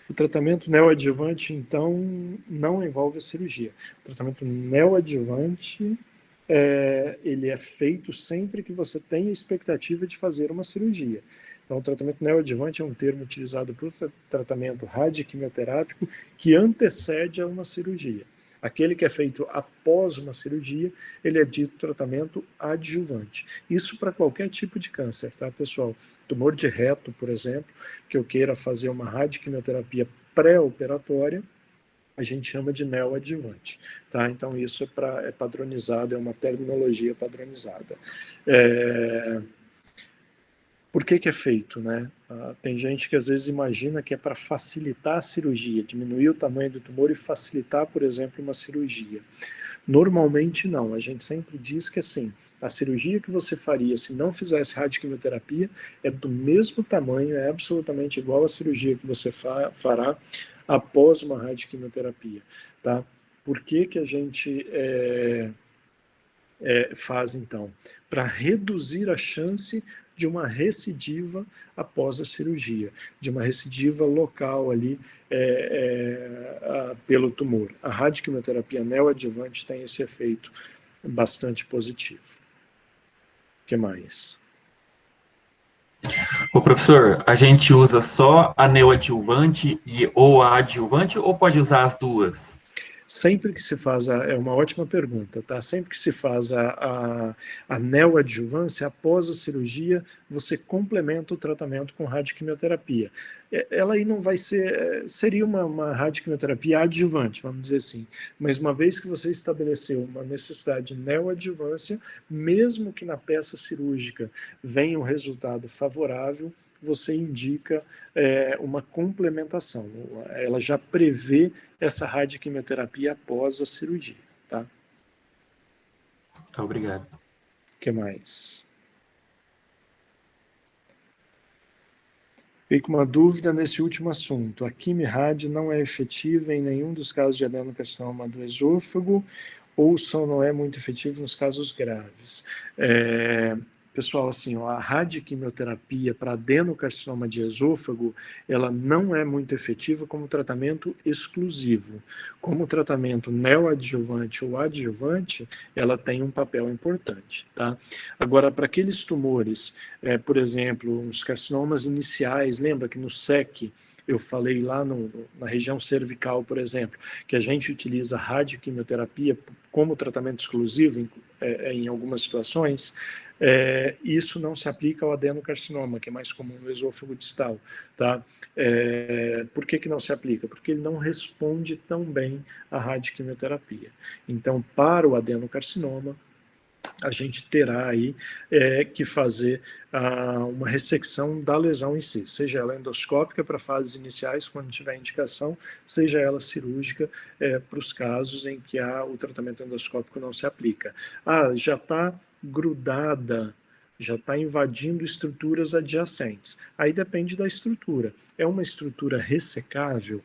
O tratamento neoadjuvante, então, não envolve a cirurgia. O tratamento neoadjuvante, ele é feito sempre que você tem a expectativa de fazer uma cirurgia. Então, o tratamento neoadjuvante é um termo utilizado para o tratamento radioquimioterápico que antecede a uma cirurgia. Aquele que é feito após uma cirurgia, ele é dito tratamento adjuvante. Isso para qualquer tipo de câncer, tá, pessoal? Tumor de reto, por exemplo, que eu queira fazer uma radioquimioterapia pré-operatória, a gente chama de neoadjuvante, tá? Então isso é padronizado, é uma terminologia padronizada. Por que é feito, né? Tem gente que às vezes imagina que é para facilitar a cirurgia, diminuir o tamanho do tumor e facilitar, por exemplo, uma cirurgia. Normalmente não, a gente sempre diz que assim, a cirurgia que você faria se não fizesse radioquimioterapia é do mesmo tamanho, é absolutamente igual à cirurgia que você fará após uma radioquimioterapia, tá? Por que que a gente faz então? Para reduzir a chance de uma recidiva após a cirurgia, de uma recidiva local ali pelo tumor. A radioquimioterapia neoadjuvante tem esse efeito bastante positivo. O que mais? Ô, professor, a gente usa só a neoadjuvante ou a adjuvante ou pode usar as duas? Sempre que se faz, é uma ótima pergunta, tá? Sempre que se faz a neoadjuvância, após a cirurgia, você complementa o tratamento com radioquimioterapia. Ela aí não vai ser, seria uma radioquimioterapia adjuvante, vamos dizer assim. Mas uma vez que você estabeleceu uma necessidade de neoadjuvância, mesmo que na peça cirúrgica venha um resultado favorável, você indica uma complementação. Ela já prevê essa radioquimioterapia após a cirurgia, tá? Obrigado. O que mais? Fiquei com uma dúvida nesse último assunto. A quimio-rad não é efetiva em nenhum dos casos de adenocarcinoma do esôfago ou só não é muito efetivo nos casos graves? Pessoal, assim, a radioquimioterapia para adenocarcinoma de esôfago, ela não é muito efetiva como tratamento exclusivo. Como tratamento neoadjuvante ou adjuvante, ela tem um papel importante, tá? Agora, para aqueles tumores, por exemplo, os carcinomas iniciais, lembra que no SEC eu falei lá na região cervical, por exemplo, que a gente utiliza radioquimioterapia como tratamento exclusivo em algumas situações, isso não se aplica ao adenocarcinoma, que é mais comum no esôfago distal, tá? Por que não se aplica? Porque ele não responde tão bem à radioquimioterapia. Então, para o adenocarcinoma, a gente terá aí que fazer uma ressecção da lesão em si, seja ela endoscópica para fases iniciais, quando tiver indicação, seja ela cirúrgica para os casos em que o tratamento endoscópico não se aplica. Já está grudada, já está invadindo estruturas adjacentes. Aí depende da estrutura. É uma estrutura ressecável,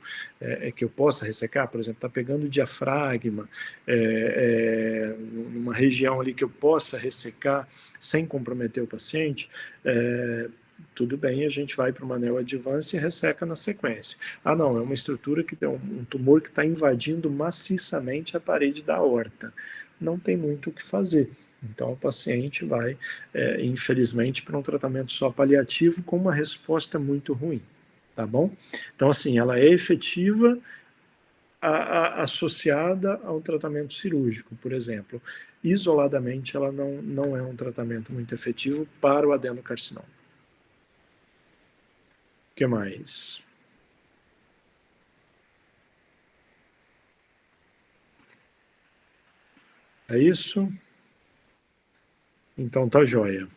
que eu possa ressecar, por exemplo, está pegando o diafragma, numa região ali que eu possa ressecar sem comprometer o paciente, tudo bem, a gente vai para uma neoadjuvância e resseca na sequência. Não, é uma estrutura que tem um tumor que está invadindo maciçamente a parede da aorta. Não tem muito o que fazer. Então, o paciente vai, infelizmente, para um tratamento só paliativo com uma resposta muito ruim, tá bom? Então, assim, ela é efetiva associada ao tratamento cirúrgico, por exemplo. Isoladamente, ela não é um tratamento muito efetivo para o adenocarcinoma. O que mais? É isso? Então tá joia.